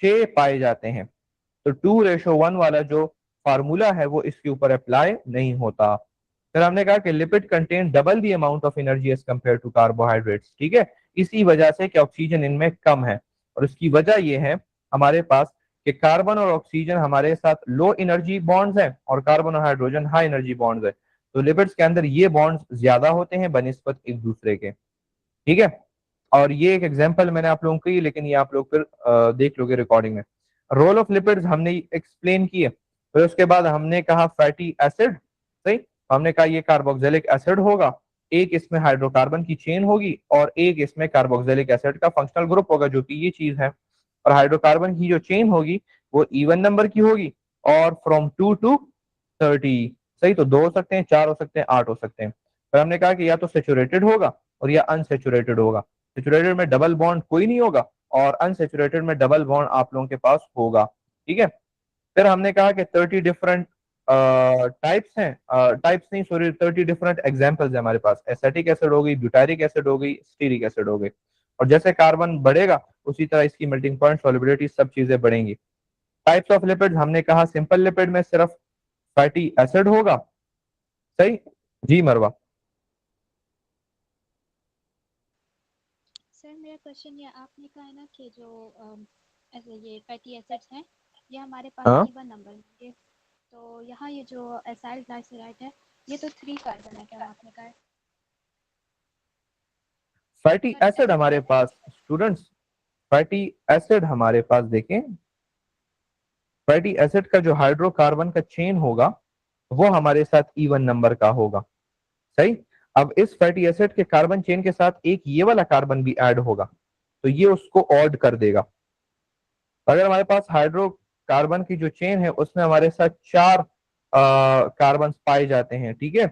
[SPEAKER 1] 6 पाए जाते हैं। तो 2:1 वाला जो फार्मूला है वो इसके ऊपर अप्लाई नहीं होता। फिर हमने कहा कि lipid contain double the amount of energy as compare to carbohydrates, ठीक है, इसी वजह से कि ऑक्सीजन इनमें कम है। और उसकी वजह यह है हमारे पास कि कार्बन और ऑक्सीजन हमारे साथ लो एनर्जी बॉन्ड्स हैं और कार्बन और हाइड्रोजन हाई एनर्जी बॉन्ड्स है, तो लिपिड्स के अंदर ये बॉन्ड्स ज्यादा होते हैं बनिस्बत एक दूसरे के। ठीक है, और ये एक एग्जांपल मैंने आप लोगों को की, लेकिन ये आप लोग फिर देख लोगे रिकॉर्डिंग में। रोल ऑफ लिपिड्स हमने एक्सप्लेन किए। फिर उसके बाद हमने कहा फैटी एसिड, सही, हमने कहा ये कार्बोक्सिलिक एसिड होगा, एक इसमें हाइड्रोकार्बन की चेन होगी और एक इसमें कार्बोक्सिलिक एसिड का फंक्शनल ग्रुप होगा जो कि ये चीज है। और हाइड्रोकार्बन की जो चेन होगी वो इवन नंबर की होगी और फ्रॉम 2 to 30, सही। तो 2 हो सकते हैं, 4 हो सकते हैं, 8 हो सकते हैं। फिर हमने कहा कि या तो सेचुरेटेड होगा और या अनसेचुरेटेड होगा। सेचुरेटेड में डबल बॉन्ड कोई नहीं होगा और अनसेचुरेटेड में डबल बॉन्ड आप लोगों के पास होगा। ठीक है, फिर हमने कहा कि 30 डिफरेंट टाइप्स हैं, टाइप्स नहीं सॉरी 30 डिफरेंट एग्जांपल्स है हमारे पास। एसिटिक एसिड हो गई, ब्यूटारिक एसिड हो गई, स्टीरिक एसिड हो गई, और जैसे कार्बन बढ़ेगा उसी तरह इसकी मेल्टिंग पॉइंट, सॉल्युबिलिटी, सब चीजें बढ़ेंगी। टाइप्स ऑफ लिपिड हमने कहा सिंपल लिपिड में सिर्फ फैटी एसिड होगा, सही जी मरवा।
[SPEAKER 4] सर मेरा क्वेश्चन ये आपने कहा है ना कि जो ऐसे ये फैटी एसिड्स हैं ये हमारे पास
[SPEAKER 1] हाँ,
[SPEAKER 4] इवन नंबर होंगे, तो यहाँ ये जो एसाइल ग्लाइसराइड है ये तो 3 कार्बन है क्या आपने कहा है?
[SPEAKER 1] फैटी
[SPEAKER 4] सॉरी
[SPEAKER 1] एसिड हमारे पास स्टूडेंट्स, फैटी एसिड हमारे पास देखें, फैटी एसिड का जो हाइड्रोकार्बन का चेन होगा वो हमारे साथ इवन नंबर का होगा, सही। अब इस फैटी एसिड के कार्बन चेन के साथ एक ये वाला कार्बन भी ऐड होगा तो ये उसको ऑड कर देगा। अगर हमारे पास हाइड्रोकार्बन की जो चेन है उसमें हमारे साथ 4 कार्बन पाए जाते हैं, ठीक है,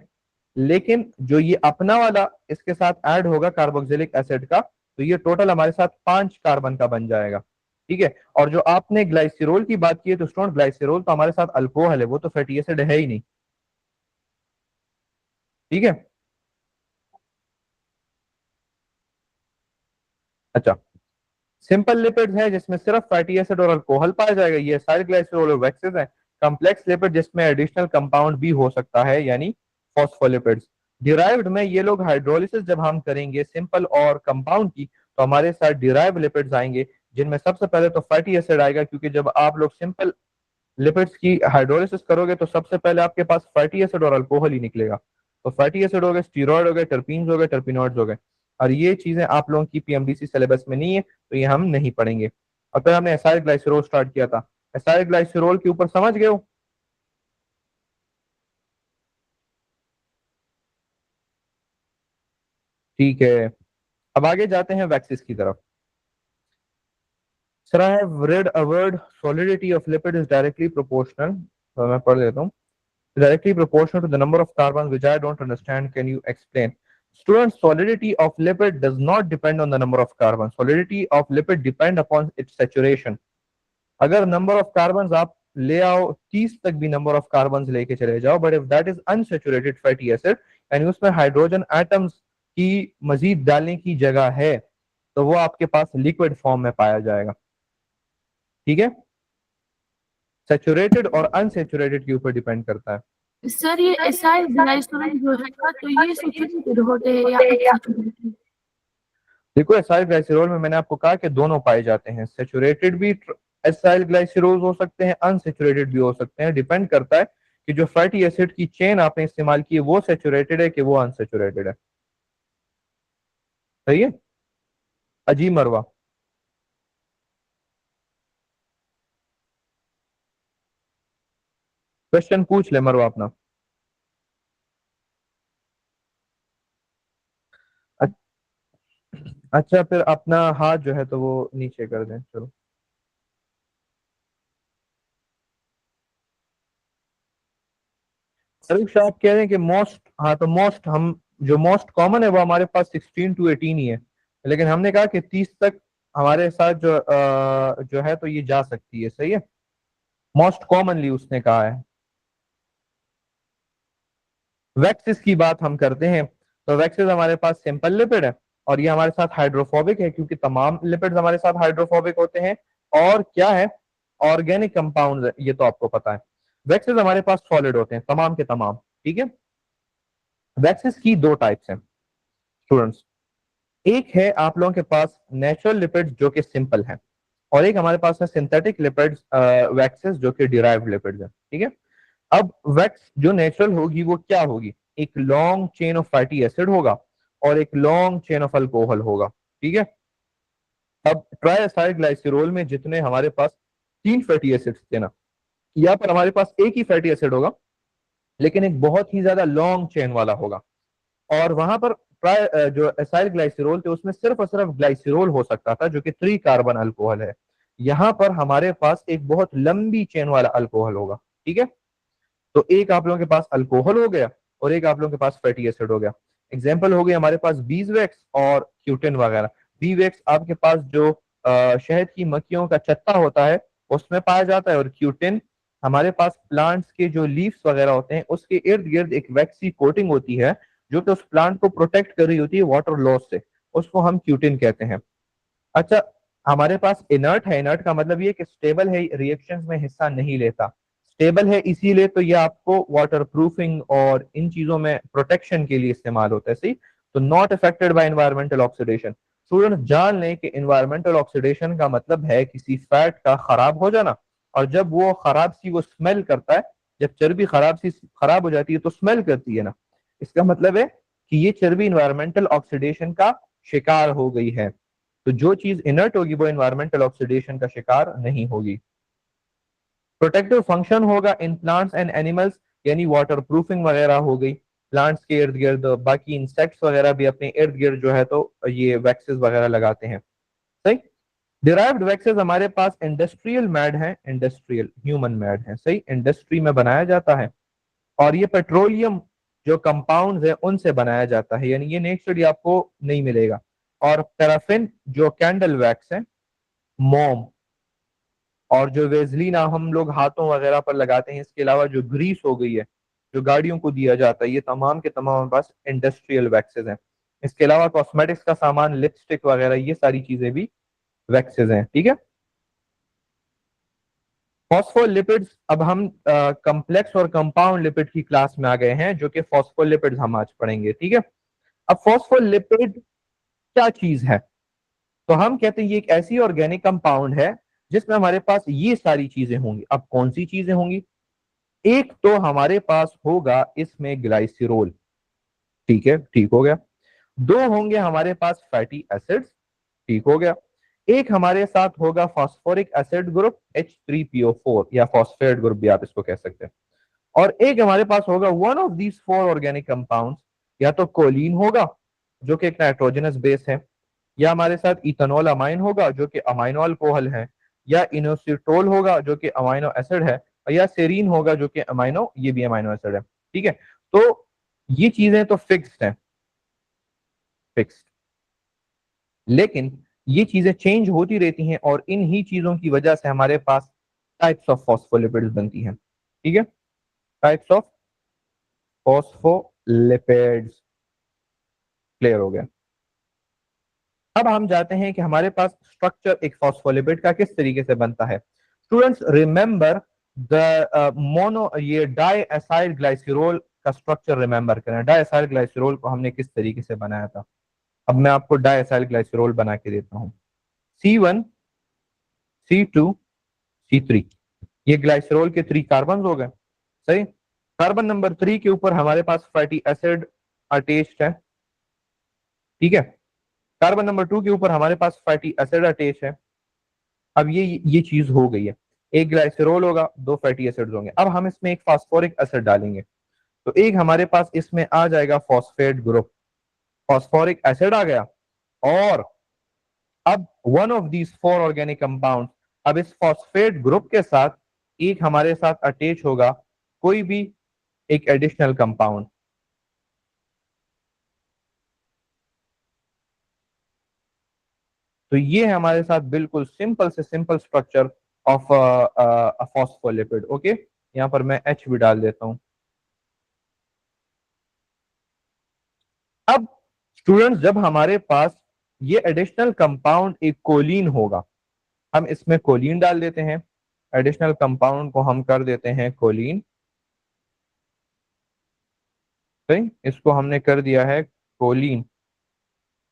[SPEAKER 1] लेकिन जो ये अपना वाला इसके साथ ऐड होगा कार्बोक्सिलिक एसिड का तो ये टोटल हमारे साथ 5 कार्बन का बन जाएगा। ठीक है, और जो आपने ग्लाइसिरोल की बात की है तो स्टूडेंट ग्लाइसिरोल तो हमारे साथ अल्कोहल है, वो तो फैटी एसिड है ही नहीं। ठीक है। अच्छा, सिंपल लिपिड्स है जिसमें सिर्फ फैटी एसिड और अल्कोहल पाया जाएगा, ये एसाइल ग्लाइसरॉल और वैक्सेस है। कॉम्प्लेक्स लिपिड जिसमें एडिशनल कंपाउंड भी हो सकता है, यानी फॉस्फोलिपिड्स। डिराइव्ड में ये लोग हाइड्रोलिसिस जब हम करेंगे सिंपल और कंपाउंड की, तो हमारे साथ डिराइव लिपिड्स आएंगे, जिनमें सबसे पहले तो फैटी एसिड आएगा, क्योंकि जब आप लोग सिंपल लिपिड्स की हाइड्रोलिसिस करोगे तो सबसे पहले आपके पास फैटी एसिड और अल्कोहल ही निकलेगा। तो फैटी एसिड हो गए, स्टीरॉयड हो गए, टर्पीन्स हो गए, टर्पिनॉइड्स हो गए, और ये चीजें आप लोगों की पीएमडीसी सिलेबस में नहीं है, तो ये हम नहीं पढ़ेंगे। और फिर हमने एसाइल ग्लाइसरॉल स्टार्ट किया था। एसाइल ग्लाइसरॉल के ऊपर समझ गए हो? ठीक है, अब आगे जाते हैं वैक्सिस की तरफ। Sir, I have read a word, solidity of lipid is directly proportional. तो मैं पढ़ लेता हूँ। Directly proportional to the number of carbons, which I don't understand. Can you explain? Students, solidity of lipid does not depend on the number of carbons. Solidity of lipid depend upon its saturation. अगर नंबर ऑफ कार्बन आप ले आओ 30 तक भी नंबर ऑफ कार्बन लेके चले जाओ, but if that is unsaturated fatty acid यानी उसमें हाइड्रोजन एटम्स की मजीद डालने की जगह है, तो वो आपके पास लिक्विड फॉर्म में पाया जाएगा। ठीक है, सेचुरेटेड और अनसेचुरेटेड के ऊपर डिपेंड करता है।
[SPEAKER 2] सर ये एसाइल ग्लाइसरॉल जो है ना, तो ये सैचुरेटेड होते हैं या अनसैचुरेटेड?
[SPEAKER 1] देखो, एसाइल ग्लाइसरॉल में मैंने आपको कहा कि दोनों पाए जाते हैं, सेचुरेटेड भी एसाइल ग्लाइसरॉल हो सकते हैं, अनसेचुरेटेड भी हो सकते हैं। डिपेंड करता है कि जो फैटी एसिड की चेन आपने इस्तेमाल की है वो सेचुरेटेड है कि वो अनसेचुरेटेड है। सही है। अजीब मरवा, क्वेश्चन पूछ ले मरवा अपना। अच्छा, फिर अपना हाथ जो है तो वो नीचे कर दें, चलो। सर आप कह रहे हैं कि मोस्ट, हाँ तो मोस्ट हम जो मोस्ट कॉमन है वो हमारे पास 16 to 18 ही है, लेकिन हमने कहा कि 30 तक हमारे साथ जो है तो ये जा सकती है। सही है, मोस्ट कॉमनली उसने कहा है। वैक्सिस की बात हम करते हैं, तो वैक्सिस हमारे पास सिंपल लिपिड है और ये हमारे साथ हाइड्रोफोबिक है, क्योंकि तमाम लिपिड्स हमारे साथ हाइड्रोफोबिक होते हैं। और क्या है, ऑर्गेनिक कंपाउंड है, ये तो आपको पता है। वैक्सिस हमारे पास सॉलिड होते हैं, तमाम के तमाम। ठीक है, वैक्सिस की दो टाइप्स हैं स्टूडेंट्स। एक है आप लोगों के पास नेचुरल लिपिड्स जो कि सिंपल है, और एक हमारे पास है सिंथेटिक लिपिड्स वैक्सिस जो कि डिराइव्ड लिपिड्स है। ठीक है, अब वैक्स जो नेचुरल होगी वो क्या होगी, एक long chain of fatty acid होगा और एक लॉन्ग चेन ऑफ अल्कोहल होगा। ठीक है, अब ट्राइएसाइल ग्लाइसरॉल में जितने हमारे पास 3 फैटी एसिड्स थे ना, यहाँ पर हमारे पास एक ही फैटी एसिड होगा, लेकिन एक बहुत ही ज्यादा लॉन्ग चेन वाला होगा। और वहां पर जो एसाइल ग्लाइसरॉल थे उसमें सिर्फ और सिर्फ ग्लाइसरॉल हो सकता था, जो कि 3 कार्बन अल्कोहल है। यहाँ पर हमारे पास एक बहुत लंबी चेन वाला अल्कोहल होगा। ठीक है, तो एक आप लोगों के पास अल्कोहल हो गया और एक आप लोगों के पास फैटी एसिड हो गया। एग्जाम्पल हो गई हमारे पास बीजवैक्स और क्यूटिन वगैरह। बीवैक्स आपके पास जो शहद की मक्खियों का चत्ता होता है उसमें पाया जाता है, और क्यूटिन हमारे पास प्लांट्स के जो लीव्स वगैरह होते हैं उसके इर्द गिर्द एक वैक्सी कोटिंग होती है जो कि उस प्लांट को प्रोटेक्ट कर रही होती है वाटर लॉस से, उसको हम क्यूटिन कहते हैं। अच्छा, हमारे पास इनर्ट है, इनर्ट का मतलब ये कि स्टेबल है, रिएक्शंस में हिस्सा नहीं लेता। स्टेबल है इसीलिए तो ये आपको वाटर प्रूफिंग और इन चीजों में प्रोटेक्शन के लिए इस्तेमाल होता है। सही, तो not affected by environmental oxidation. Student जान लें कि एनवायरमेंटल ऑक्सीडेशन का मतलब है किसी फैट का खराब हो जाना, और जब वो खराब सी वो स्मेल करता है, जब चर्बी खराब हो जाती है तो स्मेल करती है ना, इसका मतलब है कि ये चर्बी एनवायरमेंटल ऑक्सीडेशन का शिकार हो गई है। तो जो चीज इनर्ट होगी वो एनवायरमेंटल ऑक्सीडेशन का शिकार नहीं होगी। प्रोटेक्टिव फंक्शन होगा इन प्लांट्स एंड एनिमल्स, यानी वाटर प्रूफिंग वगैरह हो गई प्लांट्स के इर्द गिर्द। बाकी इंसेक्ट्स वगैरह भी अपने इर्द गिर्द जो है तो ये वैक्सेस वगैरह लगाते हैं। सही, डिराइव्ड वैक्सेस हमारे पास इंडस्ट्रियल मैड है, इंडस्ट्रियल ह्यूमन मैड है। सही, इंडस्ट्री में बनाया जाता है, और ये पेट्रोलियम जो कंपाउंड्स है उनसे बनाया जाता है, यानी ये नेचुरली आपको नहीं मिलेगा। और पैराफिन जो कैंडल वैक्स है, मोम, और जो वेजलीन हम लोग हाथों वगैरह पर लगाते हैं, इसके अलावा जो ग्रीस हो गई है, जो गाड़ियों को दिया जाता है, ये तमाम के तमाम हमारे पास इंडस्ट्रियल वैक्सेस हैं। इसके अलावा कॉस्मेटिक्स का सामान, लिपस्टिक वगैरह, ये सारी चीजें भी वैक्सेस हैं। ठीक है, फॉस्फोलिपिड्स, अब हम कम्प्लेक्स और कंपाउंड लिपिड की क्लास में आ गए हैं, जो कि फॉस्फोलिपिड्स हम आज पढ़ेंगे। ठीक है, अब फॉस्फोलिपिड क्या चीज है? तो हम कहते हैं ये एक ऐसी ऑर्गेनिक कंपाउंड है जिसमें हमारे पास ये सारी चीजें होंगी। अब कौन सी चीजें होंगी? एक तो हमारे पास होगा इसमें ग्लाइसिरोल, ठीक है, ठीक हो गया। दो होंगे हमारे पास फैटी एसिड्स, ठीक हो गया। एक हमारे साथ होगा फास्फोरिक एसिड ग्रुप H3PO4, या फॉस्फेट ग्रुप भी आप इसको कह सकते हैं। और एक हमारे पास होगा one of these four organic compounds, या तो कोलिन होगा जो कि एक नाइट्रोजनस बेस है, या हमारे साथ इथेनॉल अमाइन होगा जो कि अमाइनो अल्कोहल है, या इनोसिटोल होगा जो कि अमाइनो एसिड है, या सेरीन होगा जो कि अमाइनो, ये भी अमाइनो एसिड है। ठीक है, तो ये चीजें तो फिक्स्ड हैं, फिक्स्ड, लेकिन ये चीजें चेंज होती रहती हैं, और इन ही चीजों की वजह से हमारे पास टाइप्स ऑफ फॉस्फोलिपिड्स बनती हैं। ठीक है, टाइप्स ऑफ फॉस्फोलिपिड्स, क्लियर हो गया। अब हम जाते हैं कि हमारे पास स्ट्रक्चर एक फॉस्फोलिपिड का किस तरीके से बनता है। स्टूडेंट्स रिमेंबर द मोनो, ये डाइएसाइल ग्लाइसिरोल का स्ट्रक्चर रिमेंबर करें। डाइएसाइल ग्लाइसिरोल को हमने किस तरीके से बनाया था? अब मैं आपको डाइएसाइल ग्लाइसिरोल बना के देता हूं। C1 C2 C3, ये ग्लाइसिरोल के 3 कार्बन हो गए, सही। कार्बन नंबर 3 के ऊपर हमारे पास फैटी एसिड अटैच्ड है, ठीक है। कार्बन नंबर 2 के ऊपर हमारे पास फैटी एसिड अटैच है। अब ये चीज हो गई है, एक ग्लाइसिरोल होगा, 2 फैटी एसिड्स होंगे। अब हम इसमें एक फास्फोरिक एसिड डालेंगे, तो एक हमारे पास इसमें आ जाएगा फॉस्फेट ग्रुप, फॉस्फोरिक एसिड आ गया। और अब one of these four organic compound, अब इस फॉस्फेट ग्रुप के साथ एक हमारे साथ अटैच होगा कोई भी एक एडिशनल कंपाउंड। तो ये है हमारे साथ बिल्कुल सिंपल से simple structure of phospholipid. Okay, यहां पर मैं H भी डाल देता हूं। अब स्टूडेंट्स, जब हमारे पास ये एडिशनल कंपाउंड एक कोलिन होगा, हम इसमें कोलिन डाल देते हैं, एडिशनल कंपाउंड को हम कर देते हैं कोलिन, सही, इसको हमने कर दिया है कोलिन।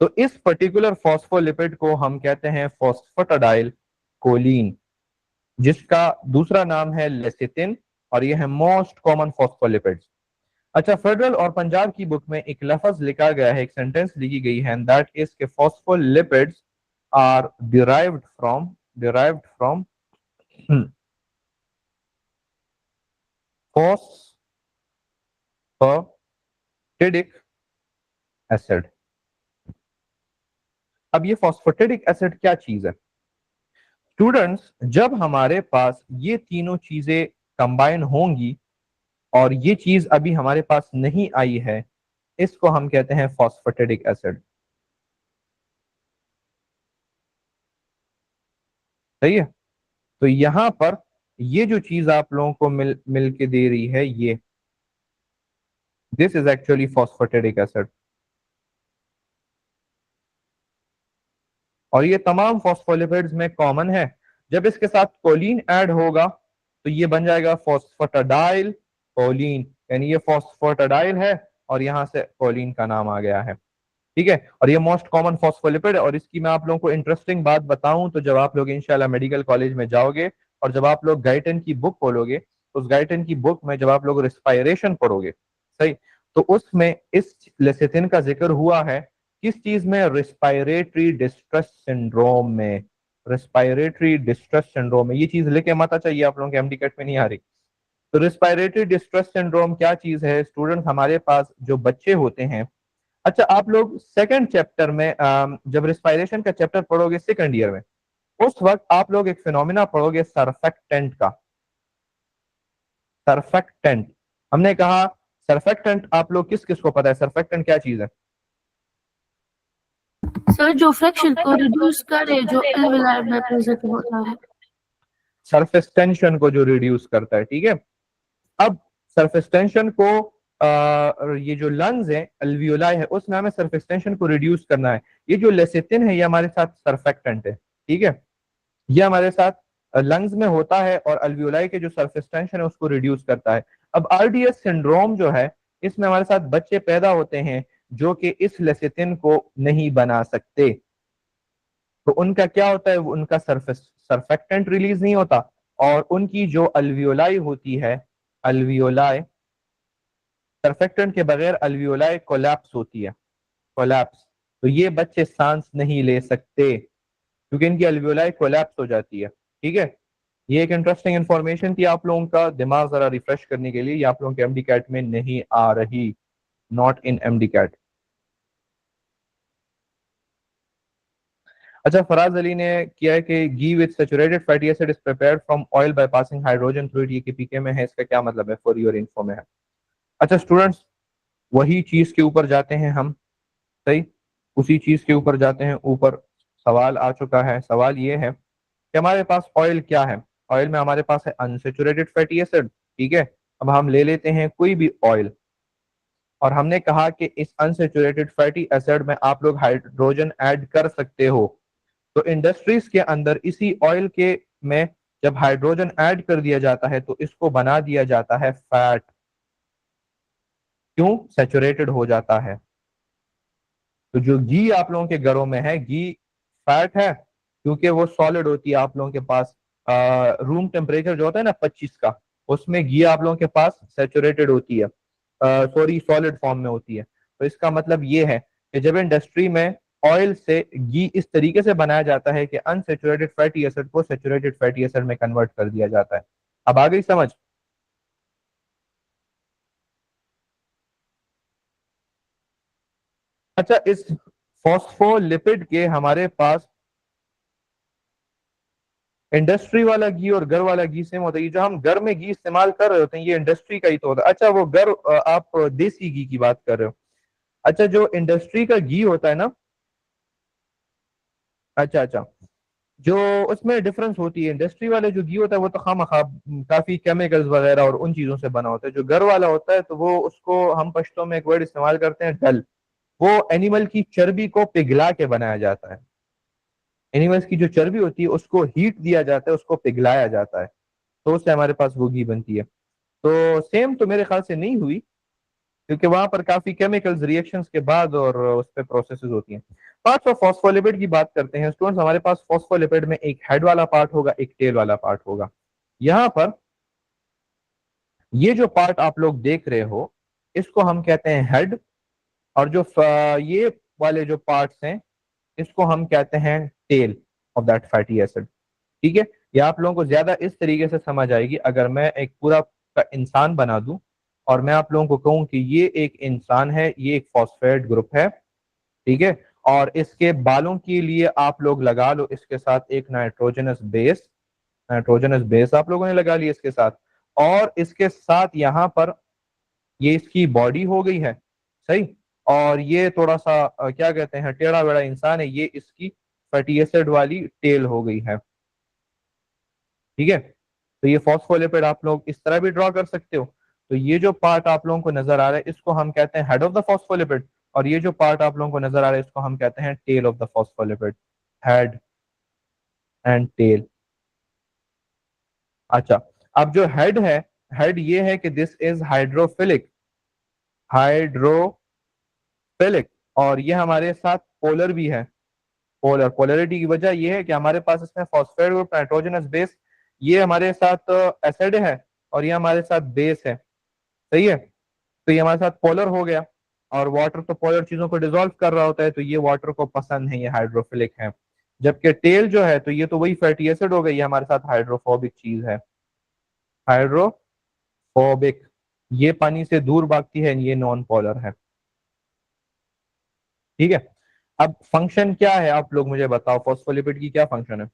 [SPEAKER 1] तो इस पर्टिकुलर फॉस्फोलिपिड को हम कहते हैं फॉस्फेटाडाइल कोलिन, जिसका दूसरा नाम है लेसिथिन, और यह है मोस्ट कॉमन फॉस्फोलिपिड्स। अच्छा, फेडरल और पंजाब की बुक में एक लफ्ज लिखा गया है, एक सेंटेंस लिखी गई है, दैट इज के phospholipids are derived from phosphatidic acid. अब ये फॉस्फेटिडिक एसिड क्या चीज है? स्टूडेंट्स, जब हमारे पास ये तीनों चीजें कंबाइन होंगी, और ये चीज अभी हमारे पास नहीं आई है, इसको हम कहते हैं फॉस्फेटिडिक एसिड, सही है। तो यहां पर ये जो चीज आप लोगों को मिल के दे रही है, ये this is actually phosphatidic acid, और ये तमाम फॉस्फोलिपिड्स में कॉमन है। जब इसके साथ कोलिन ऐड होगा तो ये बन जाएगा फॉस्फेटाडाइल कोलिन, यानी ये फॉस्फेटाडाइल है और यहां से कोलिन का नाम आ गया है, ठीक है। और ये मोस्ट कॉमन फॉस्फोलिपिड है। और इसकी मैं आप लोगों को इंटरेस्टिंग बात बताऊं तो जब आप लोग इंशाल्लाह मेडिकल कॉलेज में जाओगे और जब आप लोग गाइटन की बुक खोलोगे, तो उस गाइटन की बुक में जब आप लोग रिस्पायरेशन पढ़ोगे, सही, तो उसमें इस लेसिथिन का जिक्र हुआ है। किस चीज में? रिस्पायरेटरी डिस्ट्रेस सिंड्रोम में, रिस्पायरेटरी डिस्ट्रेस सिंड्रोम में। ये चीज लेके मत चाहिए आप लोगों के एमडी कट में नहीं आ रही। तो रिस्पायरेटरी डिस्ट्रेस सिंड्रोम क्या चीज है? स्टूडेंट, हमारे पास जो बच्चे होते हैं, अच्छा आप लोग सेकंड चैप्टर में जब रिस्पायरेशन का चैप्टर पढ़ोगे सेकंड ईयर में, उस वक्त आप लोग एक फिनोमिना पढ़ोगे सरफेक्टेंट का। सरफेक्टेंट, हमने कहा सरफेक्टेंट आप लोग किस किस को पता है? सरफेक्टेंट क्या चीज है?
[SPEAKER 2] सर, जो फ्रैक्शन को रिड्यूस करे, जो एल्वेलार में प्रेजेंट होता है।
[SPEAKER 1] सरफेस टेंशन को जो रिड्यूस करता है, ठीक है। अब सरफेस टेंशन को ये जो लंग्स है, अल्वियोलाई है, उसमें हमें सरफेस टेंशन को रिड्यूस करना है। ये जो लेसिथिन है ये हमारे साथ सरफेक्टेंट है, ठीक है, ये हमारे साथ लंग्स में होता है और अल्वियोलाई के जो सरफेस टेंशन है उसको रिड्यूस करता है। अब आरडीएस सिंड्रोम जो है, इसमें हमारे साथ बच्चे पैदा होते हैं जो कि इस लेसिथिन को नहीं बना सकते, तो उनका क्या होता है, उनका सरफेक्टेंट रिलीज नहीं होता और उनकी जो अल्वियोलाई होती है, अल्वियोलाई, सरफेक्टेंट के बगैर अल्वियोलाई कोलैप्स होती है, कोलैप्स, तो ये बच्चे सांस नहीं ले सकते क्योंकि इनकी अल्वियोलाई कोलैप्स हो जाती है, ठीक है। ये एक इंटरेस्टिंग इंफॉर्मेशन थी आप लोगों का दिमाग जरा रिफ्रेश करने के लिए, ये आप लोगों के एमडी कैट में नहीं आ रही, नॉट इन एमडी कैट। अच्छा, फराज अली ने किया है कि ghee with saturated fatty acid is prepared from oil by passing hydrogen through it, ये के पीके में है, इसका क्या मतलब है, फॉर योर इन्फो में है। अच्छा स्टूडेंट्स, वही चीज के ऊपर जाते हैं हम, सही, उसी चीज के ऊपर जाते हैं, ऊपर सवाल आ चुका है। सवाल ये है कि हमारे पास ऑयल क्या है, ऑयल में हमारे पास है अनसेचुरेटेड फैटी एसिड, ठीक है। अब हम ले लेते हैं कोई भी ऑयल और हमने कहा कि इस अनसेचुरेटेड फैटी एसिड में आप लोग हाइड्रोजन ऐड कर सकते हो, तो इंडस्ट्रीज के अंदर इसी ऑयल के में जब हाइड्रोजन ऐड कर दिया जाता है तो इसको बना दिया जाता है फैट, क्यों, सेचुरेटेड हो जाता है। तो जो घी आप लोगों के घरों में है, घी फैट है क्योंकि वो सॉलिड होती है आप लोगों के पास, रूम टेम्परेचर जो होता है ना 25 का, उसमें घी आप लोगों के पास सेचुरेटेड होती है, सॉरी सॉलिड फॉर्म में होती है। तो इसका मतलब ये है कि जब इंडस्ट्री में ऑयल से घी इस तरीके से बनाया जाता है कि अनसेचुरेटेड फैटी एसिड को सेचुरेटेड फैटी एसिड में कन्वर्ट कर दिया जाता है। अब आ गई समझ। अच्छा, इस फॉस्फोलिपिड के हमारे पास इंडस्ट्री वाला घी और घर वाला घी सेम होता है, ये जो हम घर में घी इस्तेमाल कर रहे होते हैं ये इंडस्ट्री का ही तो होता है। अच्छा वो घर, आप देसी घी की बात कर रहे हो। अच्छा, जो इंडस्ट्री का घी होता है ना, अच्छा अच्छा, जो उसमें डिफरेंस होती है, इंडस्ट्री वाले जो घी होता है वो तो खामखा काफी केमिकल्स वगैरह और उन चीजों से बना होता है। जो घर वाला होता है तो वो, उसको हम पश्तो में एक वर्ड इस्तेमाल करते हैं डल, वो एनिमल की चर्बी को पिघला के बनाया जाता है। एनिमल्स की जो चर्बी होती है उसको हीट दिया जाता है, उसको पिघलाया जाता है, तो उससे हमारे पास वो घी बनती है। तो सेम तो मेरे ख्याल से नहीं हुई क्योंकि वहां पर काफी केमिकल्स रिएक्शंस के बाद और उस पर प्रोसेसेस होती हैं। पार्ट्स ऑफ फॉस्फोलिपिड की बात करते हैं स्टूडेंट्स। हमारे पास फॉस्फोलिपिड में एक हेड वाला पार्ट होगा, एक टेल वाला पार्ट होगा। यहाँ पर ये जो पार्ट आप लोग देख रहे हो इसको हम कहते हैं हेड, और जो ये वाले जो पार्ट्स हैं इसको हम कहते हैं tail of that fatty acid, ठीक है। ये आप लोगों को ज्यादा इस तरीके से समझ आएगी अगर मैं एक पूरा का इंसान बना दूं और मैं आप लोगों को कहूं कि ये एक इंसान है, ये एक फॉस्फेट ग्रुप है, ठीक है, और इसके बालों के लिए आप लोग लगा लो इसके साथ एक नाइट्रोजनस बेस, नाइट्रोजनस बेस आप लोगों ने लगा लिया इसके साथ, और इसके साथ यहाँ पर ये इसकी बॉडी हो गई है, सही, और ये थोड़ा सा क्या कहते हैं टेढ़ा बेड़ा इंसान है, ये इसकी फैटी एसिड वाली टेल हो गई है, ठीक है। तो ये फॉस्फोलिपिड आप लोग इस तरह भी ड्रॉ कर सकते हो। तो ये जो पार्ट आप लोगों को नजर आ रहा है इसको हम कहते हैं हेड ऑफ द फॉस्फोलिपिड, और ये जो पार्ट आप लोगों को नजर आ रहा है इसको हम कहते हैं tail of the phospholipid, head and tail. अच्छा, अब जो हेड है, हेड ये है कि दिस इज हाइड्रोफिलिक, हाइड्रोफिलिक, और ये हमारे साथ पोलर भी है। पोलर, पोलरिटी की वजह ये है कि हमारे पास इसमें फॉस्फेट ग्रुप, नाइट्रोजनस बेस, ये हमारे साथ एसिड है और ये हमारे साथ बेस है, सही है। तो ये हमारे साथ पोलर हो गया, और वाटर तो पोलर चीजों को डिसॉल्व कर रहा होता है, तो ये वाटर को पसंद है, ये हाइड्रोफिलिक है। जबकि टेल जो है तो ये तो वही फैटी एसिड हो गई, ये हमारे साथ हाइड्रोफोबिक चीज है, हाइड्रोफोबिक, ये पानी से दूर भागती है, ये नॉन पोलर है, ठीक है। अब फंक्शन क्या है आप लोग मुझे बताओ, फॉस्फोलिपिड की क्या फंक्शन है,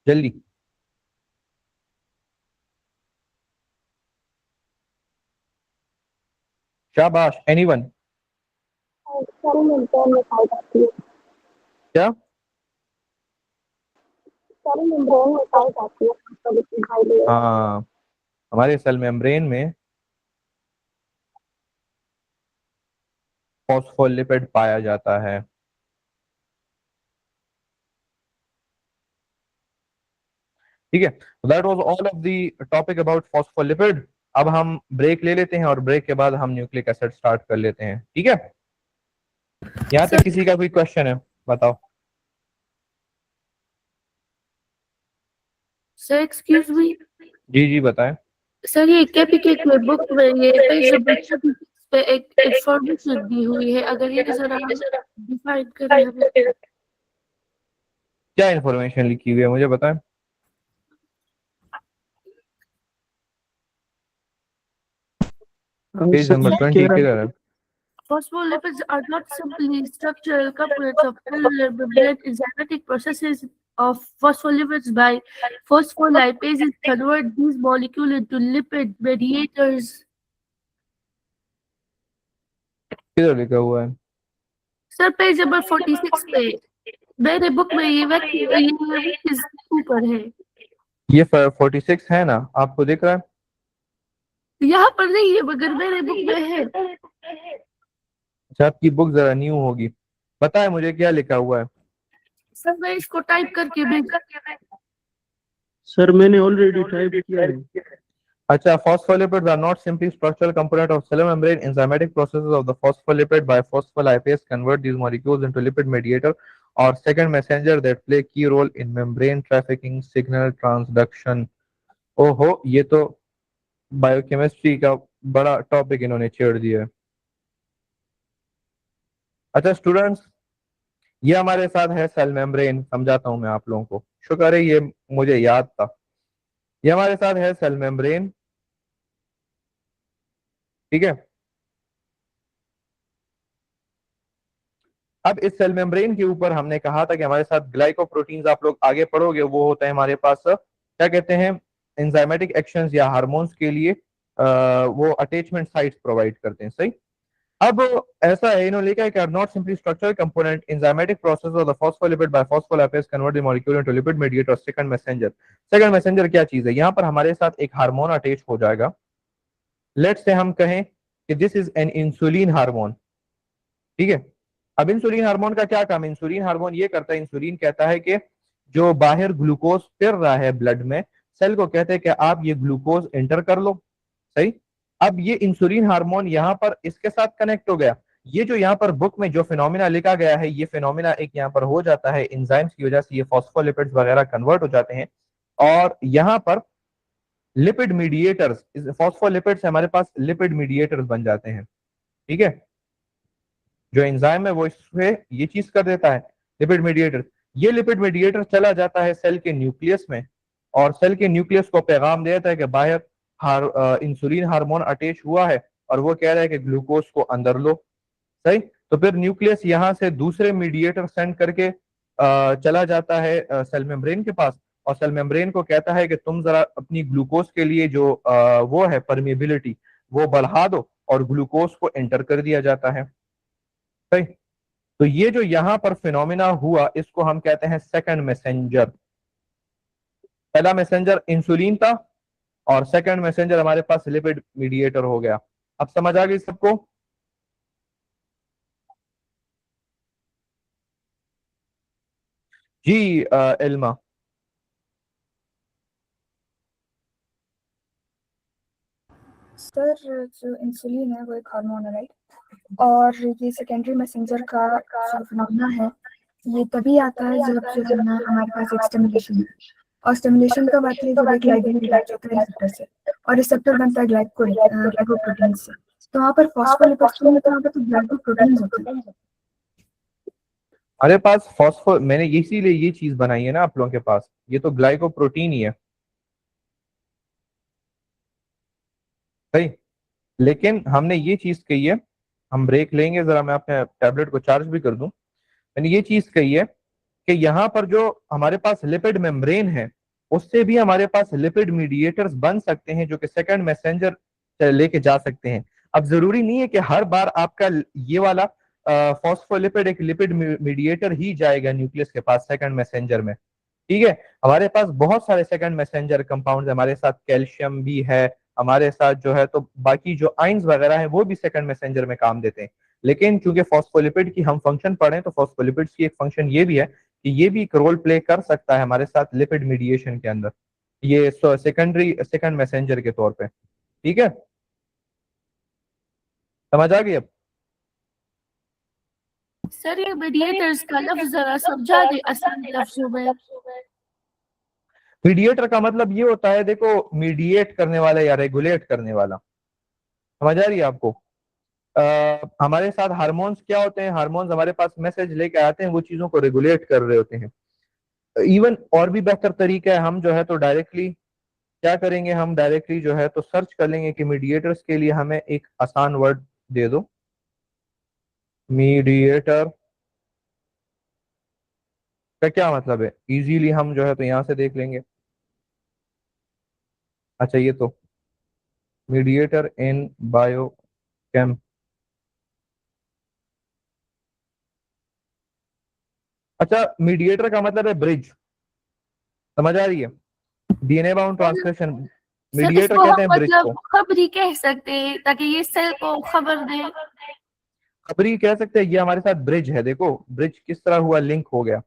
[SPEAKER 1] जल्दी, शाबाश, एनीवन,
[SPEAKER 5] सेल मेंटेन में पाई जाती है।
[SPEAKER 1] क्या, हाँ, हमारे सेल मेम्ब्रेन में फॉस्फोलिपिड पाया जाता है। ठीक है, that was all of the topic about phospholipid. अब हम ब्रेक ले लेते हैं और ब्रेक के बाद हम न्यूक्लिक एसिड स्टार्ट कर लेते हैं। ठीक है, यहाँ तक किसी का कोई क्वेश्चन है? बताओ।
[SPEAKER 2] सर एक्सक्यूज मी,
[SPEAKER 1] जी जी बताएं।
[SPEAKER 2] सर ये केपीके के बुक में ये पेज नंबर 36 पे एक इंफॉर्मेशन दी हुई है, अगर ये जरा डिफाइन करें हमें।
[SPEAKER 1] क्या इन्फॉर्मेशन लिखी हुई है मुझे बताएं। पेज नंबर 20 किधर है?
[SPEAKER 2] Phospholipids are not simply structural components of cellular membrane. Enzymatic processes of phospholipids by phospholipases convert these molecules into lipid mediators.
[SPEAKER 1] किधर लिखा हुआ है?
[SPEAKER 2] सर पेज नंबर 46 पे मेरे बुक में ये इस ऊपर है।
[SPEAKER 1] ये 46 है ना, आपको दिख रहा है?
[SPEAKER 2] यहाँ पर नहीं है मगर मेरे बुक में है।
[SPEAKER 1] अच्छा, आपकी बुक जरा न्यू होगी। बताएं मुझे क्या लिखा हुआ है।
[SPEAKER 2] सर मैं इसको टाइप करके भेज।
[SPEAKER 5] सर मैंने ऑलरेडी टाइप किया है।
[SPEAKER 1] अच्छा, phospholipids are not simply structural component of cellular membrane. Enzymatic processes of the phospholipid by phospholipase convert these molecules into lipid mediator or second messenger that play key role in membrane trafficking, signal transduction. ओहो, ये तो बायोकेमिस्ट्री का बड़ा टॉपिक इन्होंने छेड़ दिया है। अच्छा स्टूडेंट्स, ये हमारे साथ है सेल मेम्ब्रेन। समझाता हूं मैं आप लोगों को, शुक्र है ये मुझे याद था। ये हमारे साथ है सेल मेम्ब्रेन। ठीक है, अब इस सेल मेम्ब्रेन के ऊपर हमने कहा था कि हमारे साथ ग्लाइकोप्रोटीन्स, आप लोग आगे पढ़ोगे, वो होता है हमारे पास क्या कहते हैं, एंजाइमेटिक एक्शंस या हार्मोन्स के लिए वो अटैचमेंट साइट्स प्रोवाइड करते हैं। सही। अब ऐसा है, इन्होंने लिखा है कि are not simply structural component, enzymatic process of the phospholipid by phospholipase convert the molecule into lipid mediator second messenger. Second messenger क्या चीज है? यहाँ पर हमारे साथ एक हार्मोन अटैच हो जाएगा। लेट्स से हम कहें कि this is an insulin hormone. ठीक है, अब इंसुलिन हार्मोन का क्या काम है? इंसुलिन हार्मोन ये करता है, इंसुलिन कहता है कि जो बाहर ग्लूकोज फिर रहा है ब्लड में, सेल को कहते हैं कि आप ये ग्लूकोज एंटर कर लो। सही। अब ये इंसुलिन हार्मोन यहाँ पर इसके साथ कनेक्ट हो गया। ये जो यहाँ पर बुक में जो फिनोमिना लिखा गया है, ये फिनोमिना एक यहाँ पर हो जाता है, एंजाइम्स की वजह से ये फॉस्फोलिपिड्स वगैरह कन्वर्ट हो जाते हैं और यहाँ पर लिपिड मीडिएटर्स, फॉस्फोलिपिड्स हमारे पास लिपिड मीडिएटर्स बन जाते हैं। ठीक है, जो एंजाइम है वो इससे ये चीज कर देता है, लिपिड मीडिएटर। ये लिपिड मीडिएटर चला जाता है सेल के न्यूक्लियस में और सेल के न्यूक्लियस को पैगाम देता है कि बाहर इंसुलिन हार्मोन अटैच हुआ है और वो कह रहा है कि ग्लूकोज को अंदर लो। सही। तो फिर न्यूक्लियस यहाँ से दूसरे मीडिएटर सेंड करके चला जाता है सेल मेम्ब्रेन के पास और सेल मेम्ब्रेन को कहता है कि तुम जरा अपनी ग्लूकोज के लिए जो वो है परमिएबिलिटी, वो बढ़ा दो और ग्लूकोज को एंटर कर दिया जाता है। सही। तो ये जो यहां पर फिनोमिना हुआ, इसको हम कहते हैं सेकंड मैसेंजर। पहला मैसेंजर इंसुलिन था और सेकंड मैसेंजर हमारे पास लिपिड मीडिएटर हो गया। अब समझ आ गई सबको? जी इल्मा।
[SPEAKER 6] सर जो इंसुलिन है वो एक हार्मोन है, राइट? और ये सेकेंडरी मैसेंजर का जो फिनोमेना है, ये तभी आता है जब जो है ना हमारे पास एक स्टिमुलेशन है। और स्टिमुलेशन कब आती है? जब एक लाइगेंड अटैच होता है रिसेप्टर से और रिसेप्टर बनता है ग्लाइकोप्रोटीन से। तो वहाँ पर फॉस्फोलिपिड्स नहीं होते, वहाँ पर तो ग्लाइकोप्रोटीन होते हैं।
[SPEAKER 1] हमारे पास फॉस्फो, मैंने इसीलिए ये चीज बनाई है ना आप लोगों के पास, ये तो ग्लाइकोप्रोटीन ही है। सही। लेकिन हमने ये चीज कही है, हम ब्रेक लेंगे जरा, मैं अपने टैबलेट को चार्ज भी कर दूं। मैंने ये चीज कही है कि यहाँ पर जो हमारे पास लिपिड मेम्ब्रेन है, उससे भी हमारे पास लिपिड मीडिएटर्स बन सकते हैं जो कि सेकंड मैसेंजर लेके जा सकते हैं। अब जरूरी नहीं है कि हर बार आपका ये वाला फॉस्फोलिपिड एक लिपिड मीडिएटर ही जाएगा न्यूक्लियस के पास सेकंड मैसेंजर में। ठीक है, हमारे पास बहुत सारे सेकंड मैसेंजर कंपाउंड्स है, हमारे साथ कैल्शियम भी है, हमारे साथ जो है तो बाकी जो आइंस वगैरह है वो भी सेकंड मैसेंजर में काम देते हैं। लेकिन चूंकि फॉस्फोलिपिड की हम फंक्शन पढ़ें तो फॉस्फोलिपिड्स की एक फंक्शन ये भी है कि ये भी एक रोल प्ले कर सकता है हमारे साथ लिपिड मीडिएशन के अंदर, ये सेकंड मैसेंजर के तौर पे। ठीक है, समझ आ गई अब?
[SPEAKER 2] सर ये मीडिएटर्स का लफ्ज जरा समझा दे आसान लफ्जों में।
[SPEAKER 1] मीडिएटर का मतलब ये होता है, देखो, मीडिएट करने वाला या रेगुलेट करने वाला। समझ आ रही है आपको? हमारे साथ हार्मोन्स क्या होते हैं, हार्मोन्स हमारे पास मैसेज लेके आते हैं, वो चीजों को रेगुलेट कर रहे होते हैं। इवन और भी बेहतर तरीका है, हम जो है तो डायरेक्टली क्या करेंगे, हम डायरेक्टली जो है तो सर्च कर लेंगे कि मीडिएटर्स के लिए हमें एक आसान वर्ड दे दो, मीडिएटर का क्या मतलब है, इजीली हम जो है तो यहां से देख लेंगे। अच्छा, ये तो मीडिएटर इन बायोकेम, अच्छा मीडिएटर का मतलब है ब्रिज। समझ आ रही है? DNA bound transcription,
[SPEAKER 2] sir
[SPEAKER 1] mediator
[SPEAKER 2] इसको
[SPEAKER 1] कहते
[SPEAKER 2] हम
[SPEAKER 1] हैं ब्रिज
[SPEAKER 2] मतलब
[SPEAKER 1] को।
[SPEAKER 2] खबरी कह सकते हैं ताकि ये सेल को खबर दे।
[SPEAKER 1] खबरी कह सकते हैं, ये हमारे साथ ब्रिज है। देखो ब्रिज किस तरह हुआ, लिंक हो गया।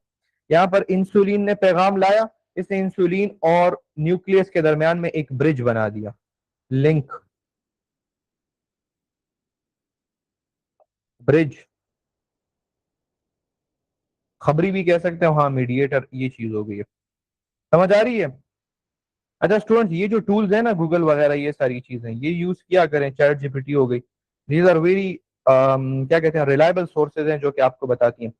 [SPEAKER 1] यहाँ पर इंसुलिन ने पैगाम लाया, इसने इंसुलिन और न्यूक्लियस के दरमियान में एक ब्रिज बना दिया, लिंक, ब्रिज। खबरी भी कह सकते हो, हाँ मीडिएटर ये चीज हो गई है। समझ आ रही है? अच्छा स्टूडेंट्स, ये जो टूल्स है ना गूगल वगैरह, ये सारी चीजें ये यूज किया करें, चैट जीपीटी हो गई, दीज आर वेरी क्या कहते हैं, रिलायबल सोर्सेज हैं जो कि आपको बताती हैं